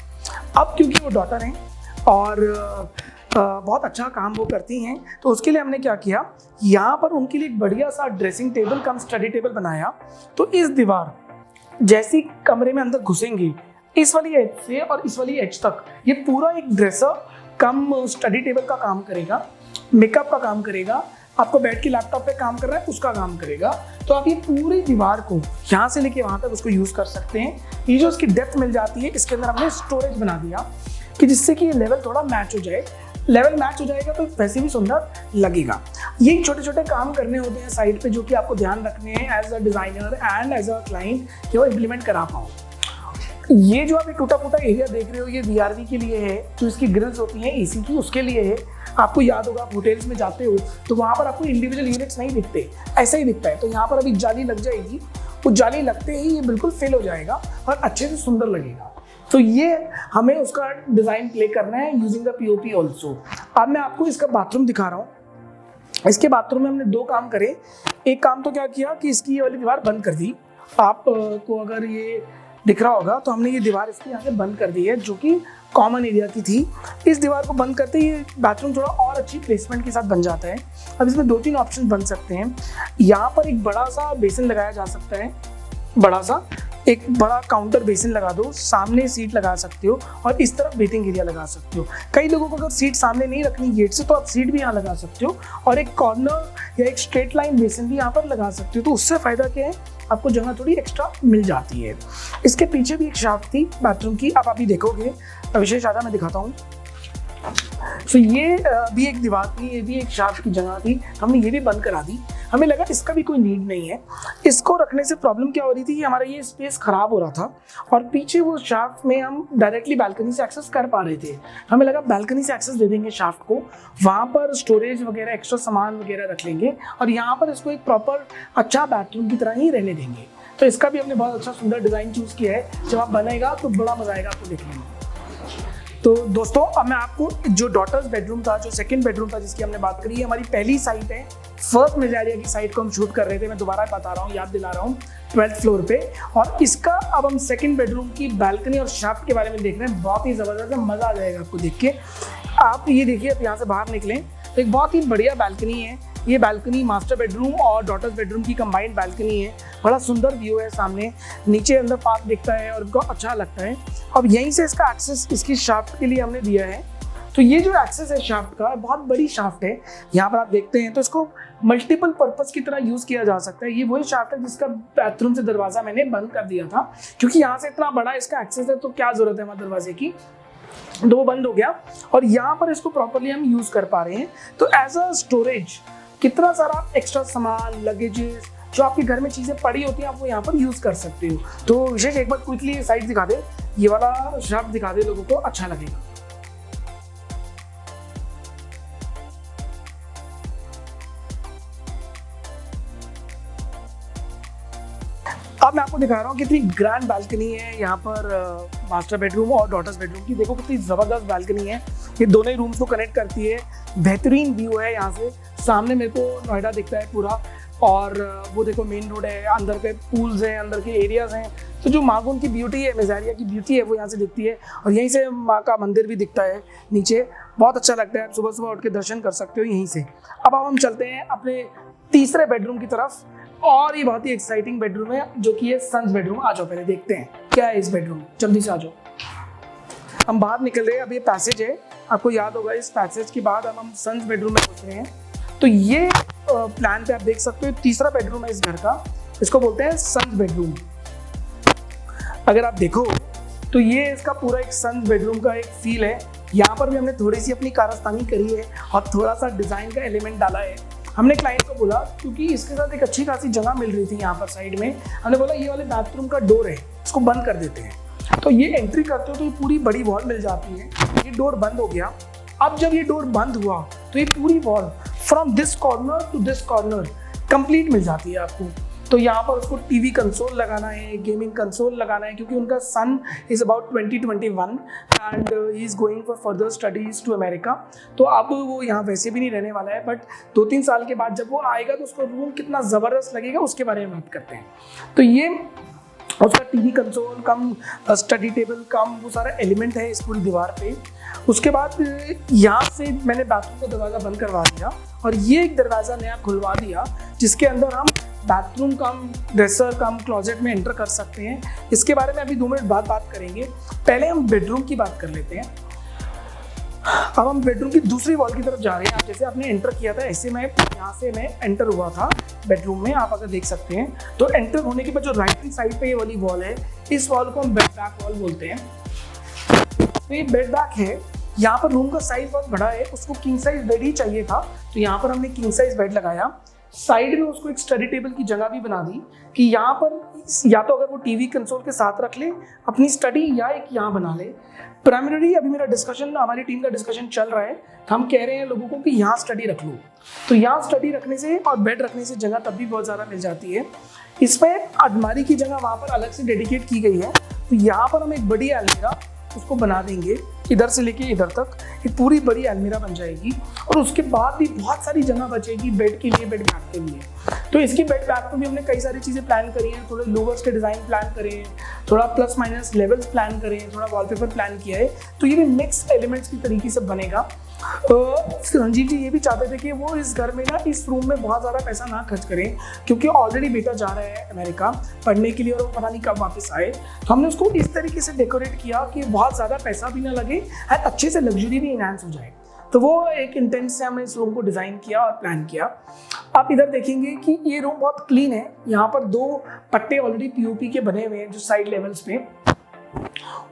अब क्योंकि वो डॉटर हैं और बहुत अच्छा काम वो करती हैं, तो उसके लिए हमने क्या किया, यहाँ पर उनके लिए एक बढ़िया सा ड्रेसिंग टेबल कम स्टडी टेबल बनाया। तो इस दीवार जैसी कमरे में अंदर घुसेंगे, इस वाली एज से और इस वाली एज तक ये पूरा एक ड्रेसर कम स्टडी टेबल का काम करेगा, मेकअप का काम करेगा, आपको बैठ के लैपटॉप पे काम कर रहा है उसका काम करेगा। तो आप ये पूरी दीवार को यहाँ से लेके वहाँ तक उसको यूज़ कर सकते हैं। ये जो इसकी डेप्थ मिल जाती है, इसके अंदर हमने स्टोरेज बना दिया कि जिससे कि ये लेवल थोड़ा मैच हो जाए। लेवल मैच हो जाएगा तो वैसे भी सुंदर लगेगा। ये छोटे छोटे काम करने होते हैं साइड पे जो कि आपको ध्यान रखने हैं as a designer and as a client कि वो इम्प्लीमेंट करा पाओ। ये जो आप एक टूटा फूटा एरिया देख रहे हो, ये VRV के लिए है, जो इसकी ग्रिल्स होती हैं AC की, उसके लिए है। आपको याद होगा आप होटल्स में जाते हो तो वहाँ पर आपको इंडिविजुअल यूनिट्स नहीं दिखते, ऐसा ही दिखता है। तो यहाँ पर अभी जाली लग जाएगी, वो जाली लगते ही ये बिल्कुल फिल हो जाएगा और अच्छे से सुंदर लगेगा। तो ये हमें उसका डिज़ाइन प्ले करना है यूजिंग द POP ऑल्सो। अब मैं आपको इसका बाथरूम दिखा रहा हूँ। इसके बाथरूम में हमने 2 काम करे। एक काम तो क्या किया कि इसकी ये वाली दीवार बंद कर दी। आपको अगर ये दिख रहा होगा तो हमने ये दीवार इसकी यहाँ से बंद कर दी है, जो कि कॉमन एरिया की थी। इस दीवार को बंद करते ही बाथरूम थोड़ा और अच्छी प्लेसमेंट के साथ बन जाता है। अब इसमें 2-3 ऑप्शन बन सकते हैं। यहाँ पर एक बड़ा सा बेसिन लगाया जा सकता है, एक बड़ा काउंटर बेसिन लगा दो, सामने सीट लगा सकते हो और इस तरफ वेटिंग एरिया लगा सकते हो। कई लोगों को अगर सीट सामने नहीं रखनी गेट से तो आप सीट भी यहाँ लगा सकते हो और एक कॉर्नर या एक स्ट्रेट लाइन बेसिन भी यहाँ पर लगा सकते हो। तो उससे फ़ायदा क्या है, आपको जगह थोड़ी एक्स्ट्रा मिल जाती है। इसके पीछे भी एक शाफ्ट थी बाथरूम की, आप अभी देखोगे। विशेष आधा मैं दिखाता हूँ। तो ये भी एक दीवार थी, ये भी एक शाफ्ट की जगह थी, हमने ये भी बंद करा दी। हमें लगा इसका भी कोई नीड नहीं है। इसको रखने से प्रॉब्लम क्या हो रही थी कि हमारा ये स्पेस खराब हो रहा था और पीछे वो शाफ्ट में हम डायरेक्टली बालकनी से एक्सेस कर पा रहे थे। हमें लगा बालकनी से एक्सेस दे देंगे शाफ्ट को, वहाँ पर स्टोरेज वगैरह एक्स्ट्रा सामान वगैरह रख लेंगे और यहाँ पर इसको एक प्रॉपर अच्छा बाथरूम की तरह ही रहने देंगे। तो इसका भी हमने बहुत अच्छा सुंदर डिज़ाइन चूज़ किया है। जब आप बनेगा तो बड़ा मजा आएगा आपको देखने में। तो दोस्तों अब मैं आपको जो डॉटर्स बेडरूम था, जो सेकंड बेडरूम था जिसकी हमने बात करी है, हमारी पहली साइट है, फर्स्ट मेजारिया की साइट को हम शूट कर रहे थे। मैं दोबारा बता रहा हूँ, याद दिला रहा हूँ, 12th फ्लोर पे। और इसका अब हम सेकंड बेडरूम की बालकनी और शाफ्ट के बारे में देख रहे हैं। बहुत ही ज़बरदस्त है, मज़ा आ जाएगा आपको देख के। आप ये देखिए, आप यहाँ से बाहर निकलें तो एक बहुत ही बढ़िया बालकनी है। ये बालकनी मास्टर बेडरूम और डॉटर्स बेडरूम की कंबाइंड बालकनी है। बड़ा सुंदर व्यू है, सामने नीचे अंदर पार्क दिखता है और बहुत अच्छा लगता है। अब यहीं से इसका एक्सेस इसकी शाफ्ट के लिए हमने दिया है। तो ये जो एक्सेस है शाफ्ट का, बहुत बड़ी शाफ्ट है। यहाँ पर आप देखते हैं तो इसको मल्टीपल पर्पस की तरह यूज़ किया जा सकता है। ये वही शाफ्ट है जिसका बाथरूम से दरवाज़ा मैंने बंद कर दिया था, क्योंकि यहाँ से इतना बड़ा इसका एक्सेस है तो क्या ज़रूरत है हमारे दरवाजे की, तो वो बंद हो गया और यहाँ पर इसको प्रॉपरली हम यूज़ कर पा रहे हैं। तो एज अ स्टोरेज कितना सारा एक्स्ट्रा सामान, लगेजेस, जो आपके घर में चीज़ें पड़ी होती हैं, आप वो यहाँ पर यूज़ कर सकते हो। तो विशेष एक बार क्विकली साइड दिखा दे, ये वाला शाफ्ट दिखा दे, लोगों को अच्छा लगेगा। अब मैं आपको दिखा रहा हूँ कितनी ग्रैंड बालकनी है यहाँ पर मास्टर बेडरूम और डॉटर्स बेडरूम की। देखो कितनी ज़बरदस्त बालकनी है, ये दोनों ही रूम्स को कनेक्ट करती है। बेहतरीन व्यू है यहाँ से, सामने मेरे को नोएडा दिखता है पूरा और वो देखो मेन रोड है, अंदर के पूल्स हैं, अंदर के एरियाज़ हैं। तो जो मागुन की ब्यूटी है, मेजारिया की ब्यूटी है, वो यहाँ से दिखती है और यहीं से माँ का मंदिर भी दिखता है नीचे। बहुत अच्छा लगता है, आप सुबह सुबह उठ के दर्शन कर सकते हो यहीं से। अब हम चलते हैं अपने तीसरे बेडरूम की तरफ और ये बहुत ही एक्साइटिंग बेडरूम है जो कि ये सन्स बेडरूम। आ जाओ पहले देखते हैं क्या है इस बेडरूम, जल्दी से आ जाओ। हम बाहर निकल रहे हैं, अब ये पैसेज है, आपको याद होगा इस पैसेज के बाद हम सन्स बेडरूम में पहुँच रहे हैं। तो ये प्लान पे आप देख सकते हो तीसरा बेडरूम है इस घर का, इसको बोलते हैं सन्स बेडरूम। अगर आप देखो तो ये इसका पूरा एक सन्स बेडरूम का एक फील है। यहाँ पर भी हमने थोड़ी सी अपनी कारस्तानी करी है और थोड़ा सा डिज़ाइन का एलिमेंट डाला है। हमने क्लाइंट को बोला, क्योंकि इसके साथ एक अच्छी खासी जगह मिल रही थी यहाँ पर साइड में, हमने बोला ये वाले बाथरूम का डोर है, इसको बंद कर देते हैं। तो ये एंट्री करते हो तो ये पूरी बड़ी वॉल मिल जाती है। ये डोर बंद हो गया। अब जब ये डोर बंद हुआ तो ये पूरी wall from this corner to this corner complete मिल जाती है आपको। तो यहाँ पर उसको टीवी कंसोल लगाना है, गेमिंग कंसोल लगाना है, क्योंकि उनका son is about 2021 and he is going for further studies to America. तो अब वो यहाँ वैसे भी नहीं रहने वाला है, बट 2-3 साल के बाद जब वो आएगा तो उसको रूम कितना ज़बरदस्त लगेगा उसके बारे में बात करते हैं। तो ये उसका टीवी कंसोल कम स्टडी टेबल कम वो सारा एलिमेंट है इस पूरी दीवार पे। उसके बाद यहाँ से मैंने बाथरूम का दरवाज़ा बंद करवा दिया और ये एक दरवाज़ा नया खुलवा दिया जिसके अंदर हम बाथरूम कम ड्रेसर कम क्लोजेट में एंटर कर सकते हैं। इसके बारे में अभी 2 मिनट बाद बात करेंगे। पहले हम बेडरूम की बात कर लेते हैं। अब हम बेडरूम की दूसरी वॉल की तरफ जा रहे हैं। जैसे आपने एंटर किया था ऐसे मैं यहाँ से मैं एंटर हुआ था बेडरूम में, आप अगर देख सकते हैं। तो एंटर होने के बाद जो राइट हैंड साइड पे ये वाली वॉल है, इस वॉल को हम बेड बैक वॉल बोलते हैं। तो ये बेड बैक है। यहाँ पर रूम का साइज बहुत बड़ा है, उसको किंग साइज बेड ही चाहिए था, तो यहाँ पर हमने किंग साइज बेड लगाया। साइड में उसको एक स्टडी टेबल की जगह भी बना दी कि यहाँ पर या तो अगर वो टीवी कंसोल के साथ रख ले अपनी स्टडी, या एक यहाँ बना ले। प्राइमरी अभी मेरा डिस्कशन, हमारी टीम का डिस्कशन चल रहा है, तो हम कह रहे हैं लोगों को कि यहाँ स्टडी रख लो। तो यहाँ स्टडी रखने से और बेड रखने से जगह तब भी बहुत ज़्यादा मिल जाती है। इसमें अलमारी की जगह वहाँ पर अलग से डेडिकेट की गई है। तो यहाँ पर हम एक बड़ी अलमीरा उसको बना देंगे, इधर से लेके इधर तक एक पूरी बड़ी अलमीरा बन जाएगी। और उसके बाद भी बहुत सारी जगह बचेगी बेड के लिए, बेड बैग के लिए। तो इसकी बेड बैग में भी हमने कई सारी चीज़ें प्लान करी हैं। थोड़े लोवर्स के डिज़ाइन प्लान करे हैं, थोड़ा प्लस माइनस लेवल्स प्लान करे हैं, थोड़ा वॉलपेपर प्लान किया है। तो ये भी मिक्स एलिमेंट्स की तरीके से बनेगा। संजीव जी ये भी चाहते थे कि वो इस घर में ना, इस रूम में बहुत ज़्यादा पैसा ना खर्च करें, क्योंकि ऑलरेडी बेटा जा रहा है अमेरिका पढ़ने के लिए और वो पता नहीं कब वापस आए। तो हमने उसको इस तरीके से डेकोरेट किया कि बहुत ज़्यादा पैसा भी ना लगे और अच्छे से लग्जरी भी इनहांस हो जाए। तो वो एक इंटेंट से हमने इस रूम को डिज़ाइन किया और प्लान किया। आप इधर देखेंगे कि ये रूम बहुत क्लीन है। यहाँ पर 2 पट्टे ऑलरेडी पीओपी के बने हुए हैं जो साइड लेवल्स पे,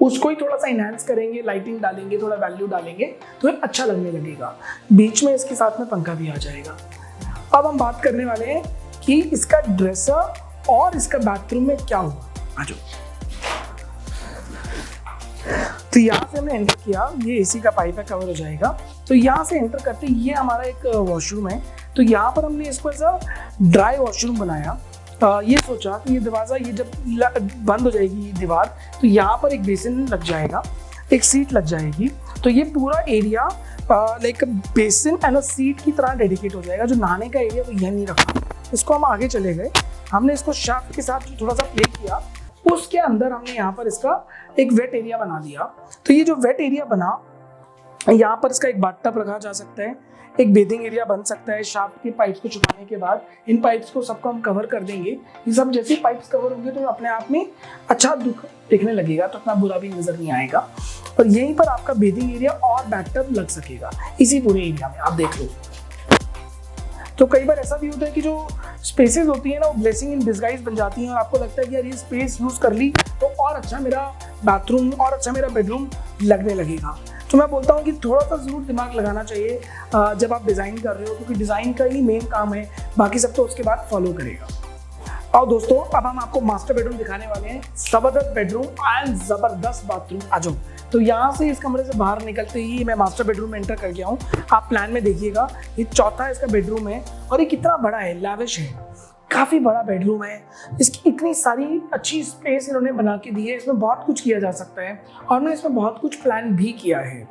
उसको ही थोड़ा सा इनहांस करेंगे, लाइटिंग डालेंगे, थोड़ा वैल्यू डालेंगे तो ये अच्छा लगने लगेगा। बीच में इसके साथ में पंखा भी आ जाएगा। अब हम बात करने वाले हैं कि इसका ड्रेसर और इसका बाथरूम में क्या हुआ। आ जाओ। तो यहाँ से हमने एंटर किया, ये एसी का पाइप है, कवर हो जाएगा। तो यहाँ से एंटर करते ये हमारा एक वॉशरूम है। तो यहाँ पर हमने इसको ऐसा ड्राई वॉशरूम बनाया। ये सोचा कि ये दरवाज़ा ये जब बंद हो जाएगी दीवार, तो यहाँ पर एक बेसिन लग जाएगा, एक सीट लग जाएगी। तो ये पूरा area like basin and a seat की तरह डेडिकेट हो जाएगा। जो नहाने का एरिया वो यह नहीं रखा, इसको हम आगे चले गए। हमने इसको शाफ्ट के साथ थोड़ा सा प्ले किया, उसके अंदर हमने यहाँ पर इसका एक वेट एरिया बना दिया। तो ये जो वेट एरिया बना, यहाँ पर इसका एक बाथटब रखा जा सकता है, एक बेदिंग एरिया बन सकता है। शाफ्ट के पाइप्स को छुपाने के बाद इन पाइप्स को सबको हम कवर कर देंगे। ये सब जैसे पाइप्स कवर होंगे तो अपने आप में अच्छा दिखने लगेगा, तो इतना बुरा भी नजर नहीं आएगा। और यहीं पर आपका बेदिंग एरिया और बैथटब लग सकेगा इसी पूरे एरिया में, आप देख लो। तो कई बार ऐसा भी होता है कि जो स्पेसेस होती है ना, वो ब्लेसिंग इन डिस्गाइज बन जाती हैं और आपको लगता है कि यार ये स्पेस यूज कर ली तो और अच्छा मेरा बाथरूम और अच्छा मेरा बेडरूम लगने लगेगा। तो मैं बोलता हूँ कि थोड़ा सा ज़रूर दिमाग लगाना चाहिए जब आप डिज़ाइन कर रहे हो, क्योंकि डिज़ाइन का ही मेन काम है, बाकी सब तो उसके बाद फॉलो करेगा। और दोस्तों अब हम आपको मास्टर बेडरूम दिखाने वाले हैं। ज़बरदस्त बेडरूम एंड ज़बरदस्त बाथरूम। आ जाओ। तो यहाँ से इस कमरे से बाहर निकलते ही मैं मास्टर बेडरूम में एंटर कर गया हूँ। आप प्लान में देखिएगा, ये चौथा इसका बेडरूम है और ये कितना बड़ा है, लैविश है, काफ़ी बड़ा बेडरूम है। इसकी इतनी सारी अच्छी स्पेस इन्होंने बना के दी है, इसमें बहुत कुछ किया जा सकता है और उन्होंने इसमें बहुत कुछ प्लान भी किया है।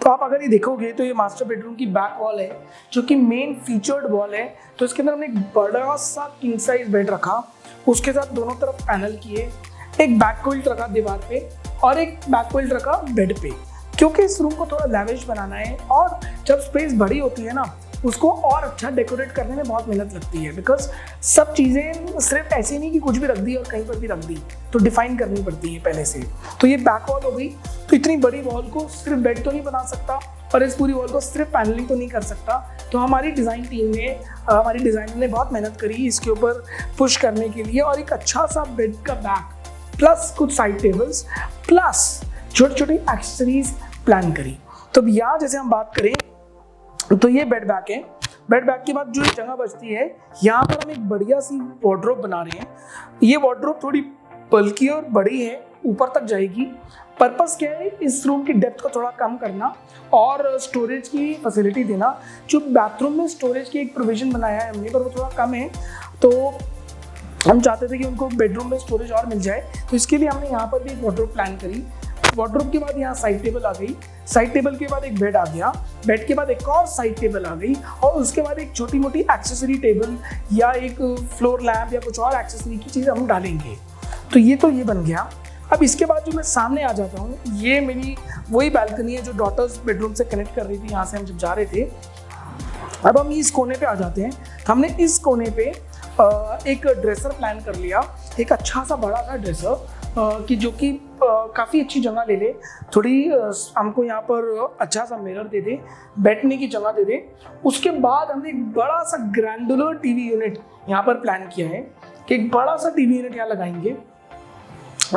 तो आप अगर ये देखोगे तो ये मास्टर बेडरूम की बैक वॉल है जो कि मेन फीचर्ड वॉल है। तो इसके अंदर हमने एक बड़ा सा किंग साइज बेड रखा, उसके साथ दोनों तरफ पैनल किए, एक बैक क्विल्ट रखा दीवार पे और एक बैक क्विल्ट रखा बेड पे, क्योंकि इस रूम को थोड़ा लैविश बनाना है। और जब स्पेस बड़ी होती है ना, उसको और अच्छा डेकोरेट करने में बहुत मेहनत लगती है, बिकॉज सब चीज़ें सिर्फ ऐसे नहीं कि कुछ भी रख दी और कहीं पर भी रख दी, तो डिफाइन करनी पड़ती है पहले से। तो ये बैक वॉल हो गई। तो इतनी बड़ी वॉल को सिर्फ बेड तो नहीं बना सकता और इस पूरी वॉल को सिर्फ पैनलिंग तो नहीं कर सकता। तो हमारी डिज़ाइन टीम ने, हमारी डिज़ाइनर ने बहुत मेहनत करी इसके ऊपर पुश करने के लिए और एक अच्छा सा बेड का बैक प्लस कुछ साइड टेबल्स प्लस छोटी छोटी एक्सेसरीज प्लान करी। तो यहाँ जैसे हम बात करें तो ये बेड बैक है। बेड बैक के बाद जो जगह बचती है, यहाँ पर हम एक बढ़िया सी वार्डरोब बना रहे हैं। ये वार्डरोब थोड़ी बल्कि और बड़ी है ऊपर तक जाएगी। पर्पस क्या है, इस रूम की डेप्थ को थोड़ा कम करना और स्टोरेज की फैसिलिटी देना। जो बाथरूम में स्टोरेज की एक प्रोविजन बनाया है हमने, पर वो थोड़ा कम है, तो हम चाहते थे कि उनको बेडरूम में स्टोरेज और मिल जाए। तो इसके लिए हमने यहाँ पर भी एक वार्डरोब प्लान करी। वार्डरोब के बाद यहाँ साइड टेबल आ गई, साइड टेबल के बाद एक बेड आ गया, बेड के बाद एक और साइड टेबल आ गई, और उसके बाद एक छोटी मोटी एक्सेसरी टेबल या एक फ्लोर लैम्प या कुछ और एक्सेसरी की चीज़ हम डालेंगे। तो ये बन गया। अब इसके बाद जो मैं सामने आ जाता हूँ, ये मेरी वही बालकनी है जो डॉटर्स बेडरूम से कनेक्ट कर रही थी, यहाँ से हम जब जा रहे थे। अब हम इस कोने पे आ जाते हैं। हमने इस कोने पे एक ड्रेसर प्लान कर लिया, एक अच्छा सा बड़ा सा ड्रेसर कि जो कि काफ़ी अच्छी जगह ले ले, थोड़ी हमको यहाँ पर अच्छा सा मिरर दे दे, बैठने की जगह दे दे। उसके बाद हमने एक बड़ा सा ग्रैंडुलर टीवी यूनिट यहाँ पर प्लान किया है कि एक बड़ा सा टीवी यूनिट यहाँ लगाएंगे।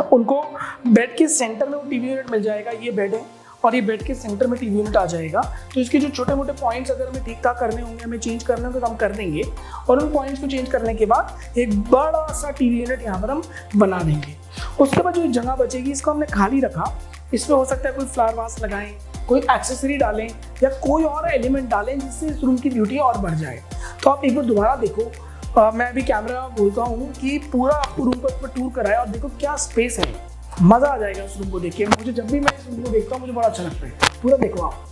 उनको बेड के सेंटर में वो टीवी यूनिट मिल जाएगा। ये बेड है और ये बेड के सेंटर में टीवी यूनिट आ जाएगा। तो इसके जो छोटे मोटे पॉइंट्स अगर हमें ठीक ठाक करने होंगे, हमें चेंज करने होंगे, तो हम कर देंगे। और उन पॉइंट्स को चेंज करने के बाद एक बड़ा सा टीवी यूनिट यहाँ पर हम बना देंगे। उसके बाद जो जगह बचेगी, इसको हमने खाली रखा। इसमें हो सकता है कोई फ्लावर वास लगाएं, कोई एक्सेसरी डालें या कोई और एलिमेंट डालें जिससे इस रूम की ब्यूटी और बढ़ जाए। तो आप एक बार दोबारा देखो, मैं अभी कैमरा बोलता हूँ कि पूरा आपको रूम पर टूर कराया और देखो क्या स्पेस है। मज़ा आ जाएगा इस रूम को देख के। मुझे जब भी मैं इस रूम को देखता हूँ मुझे बड़ा अच्छा लगता है। पूरा देखो आप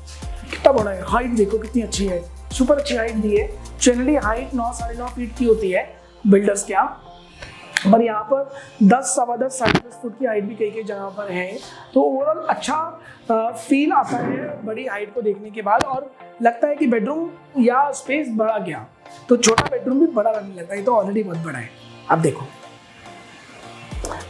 कितना बड़ा है, हाइट देखो कितनी अच्छी है, सुपर अच्छी हाइट दी है। जनरली हाइट 9 साढ़े 9 फीट की होती है बिल्डर्स के यहाँ, पर यहाँ पर 10 सवा 10 साढ़े 10 फुट की हाइट भी कई जगह पर है। तो ओवरऑल अच्छा फील आता है बड़ी हाइट को देखने के बाद, और लगता है कि बेडरूम या स्पेस बढ़ा गया, तो छोटा बेडरूम भी बड़ा लगने लगता है। ये तो ऑलरेडी बहुत बड़ा है। अब देखो,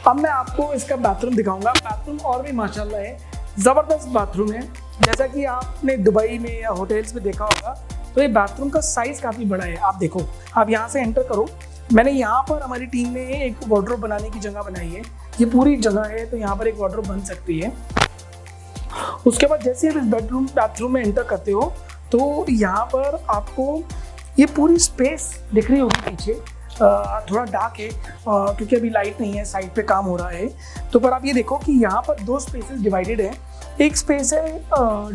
अब मैं आपको इसका बाथरूम दिखाऊंगा। बाथरूम और भी माशाल्लाह है, ज़बरदस्त बाथरूम है। जैसा कि आपने दुबई में या होटल्स में देखा होगा, तो ये बाथरूम का साइज़ काफ़ी बड़ा है। आप देखो, आप यहाँ से एंटर करो। मैंने यहाँ पर हमारी टीम ने एक वार्डरोब बनाने की जगह बनाई है। ये पूरी जगह है, तो यहाँ पर एक वार्डरोब बन सकती है। उसके बाद जैसे आप इस बाथरूम में एंटर करते हो, तो यहाँ पर आपको ये पूरी स्पेस दिख रही होगी पीछे। थोड़ा डार्क है क्योंकि अभी लाइट नहीं है, साइड पे काम हो रहा है। तो पर आप ये देखो कि यहाँ पर 2 स्पेसेस डिवाइडेड है। एक स्पेस है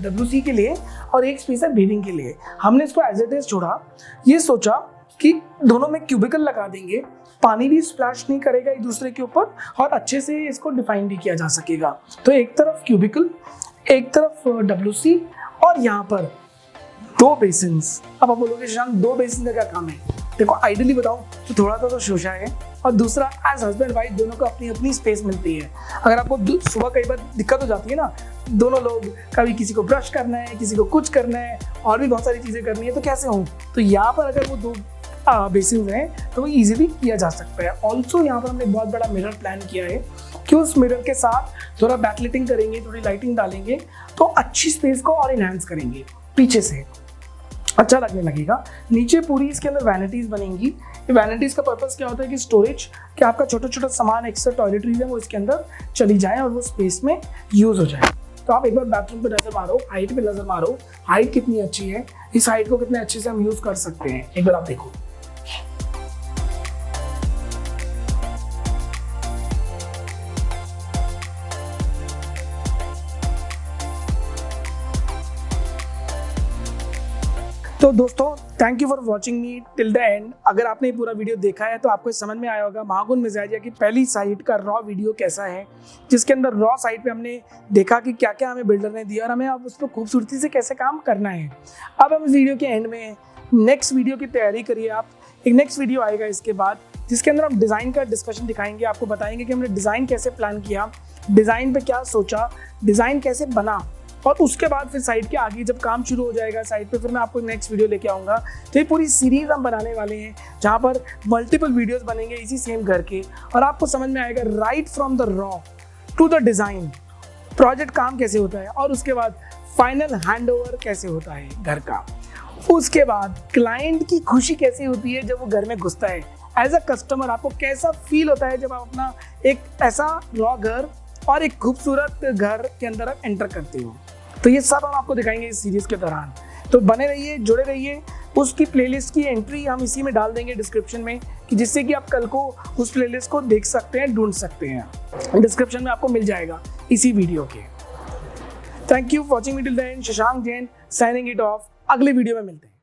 WC के लिए और एक स्पेस है बेडिंग के लिए। हमने इसको एज इट इज छोड़ा, ये सोचा कि दोनों में क्यूबिकल लगा देंगे, पानी भी स्प्लैश नहीं करेगा एक दूसरे के ऊपर और अच्छे से इसको डिफाइन भी किया जा सकेगा। तो एक तरफ क्यूबिकल, एक तरफ WC और यहाँ पर 2 बेसिन्स। अब आप बोलोगे शान 2 बेसिन का क्या काम है? देखो आइडियली बताऊं तो थोड़ा तो शोशा है, और दूसरा एज हस्बैंड वाइफ दोनों को अपनी अपनी स्पेस मिलती है। अगर आपको सुबह कई बार दिक्कत हो जाती है ना, दोनों लोग, कभी किसी को ब्रश करना है, किसी को कुछ करना है और भी बहुत सारी चीज़ें करनी है, तो कैसे हों? तो यहाँ पर अगर वो 2 बेसिन हैं तो वो ईजिली किया जा सकता है। ऑल्सो यहाँ पर हमने बहुत बड़ा मिरर प्लान किया है कि उस मिरर के साथ थोड़ा बैकलाइटिंग करेंगे, थोड़ी लाइटिंग डालेंगे तो अच्छी स्पेस को और इनहांस करेंगे, पीछे से अच्छा लगने लगेगा। नीचे पूरी इसके अंदर वैनिटीज़ बनेंगी। ये वैनिटीज़ का पर्पस क्या होता है कि स्टोरेज, कि आपका छोटा छोटा सामान, एक्स्ट्रा टॉयलेटरीज है वो इसके अंदर चली जाए और वो स्पेस में यूज़ हो जाए। तो आप एक बार बाथरूम पे नज़र मारो, हाइट पे नज़र मारो, हाइट कितनी अच्छी है, इस हाइट को कितने अच्छे से हम यूज़ कर सकते हैं, एक बार आप देखो। तो दोस्तों, thank you for watching me till the end. अगर आपने पूरा वीडियो देखा है तो आपको समझ में आया होगा महागुन मिजाजिया की पहली साइट का रॉ वीडियो कैसा है, जिसके अंदर रॉ साइट पे हमने देखा कि क्या क्या हमें बिल्डर ने दिया और हमें अब उस पर खूबसूरती से कैसे काम करना है। अब हम इस वीडियो के एंड में नेक्स्ट वीडियो की तैयारी करिए। आप एक नेक्स्ट वीडियो आएगा इसके बाद, जिसके अंदर हम डिज़ाइन का डिस्कशन दिखाएंगे, आपको बताएंगे कि हमने डिज़ाइन कैसे प्लान किया, डिज़ाइन पे क्या सोचा, डिज़ाइन कैसे बना, और उसके बाद फिर साइट के आगे जब काम शुरू हो जाएगा साइट पे, फिर मैं आपको नेक्स्ट वीडियो लेके आऊँगा। तो ये पूरी सीरीज़ हम बनाने वाले हैं जहाँ पर मल्टीपल वीडियोस बनेंगे इसी सेम घर के, और आपको समझ में आएगा right from the raw to the design project काम कैसे होता है, और उसके बाद फाइनल हैंडओवर कैसे होता है घर का। उसके बाद क्लाइंट की खुशी कैसी होती है जब वो घर में घुसता है, एज अ कस्टमर आपको कैसा फील होता है जब आप अपना एक ऐसा रॉ घर और एक खूबसूरत घर के अंदर आप एंटर करते हो। तो ये सब हम आपको दिखाएंगे इस सीरीज़ के दौरान। तो बने रहिए, जुड़े रहिए। उसकी प्लेलिस्ट की एंट्री हम इसी में डाल देंगे डिस्क्रिप्शन में, कि जिससे कि आप कल को उस प्लेलिस्ट को देख सकते हैं, ढूंढ सकते हैं। डिस्क्रिप्शन में आपको मिल जाएगा इसी वीडियो के। Thank you for watching me till the end. Shashank Jain signing it of. अगले वीडियो में मिलते हैं।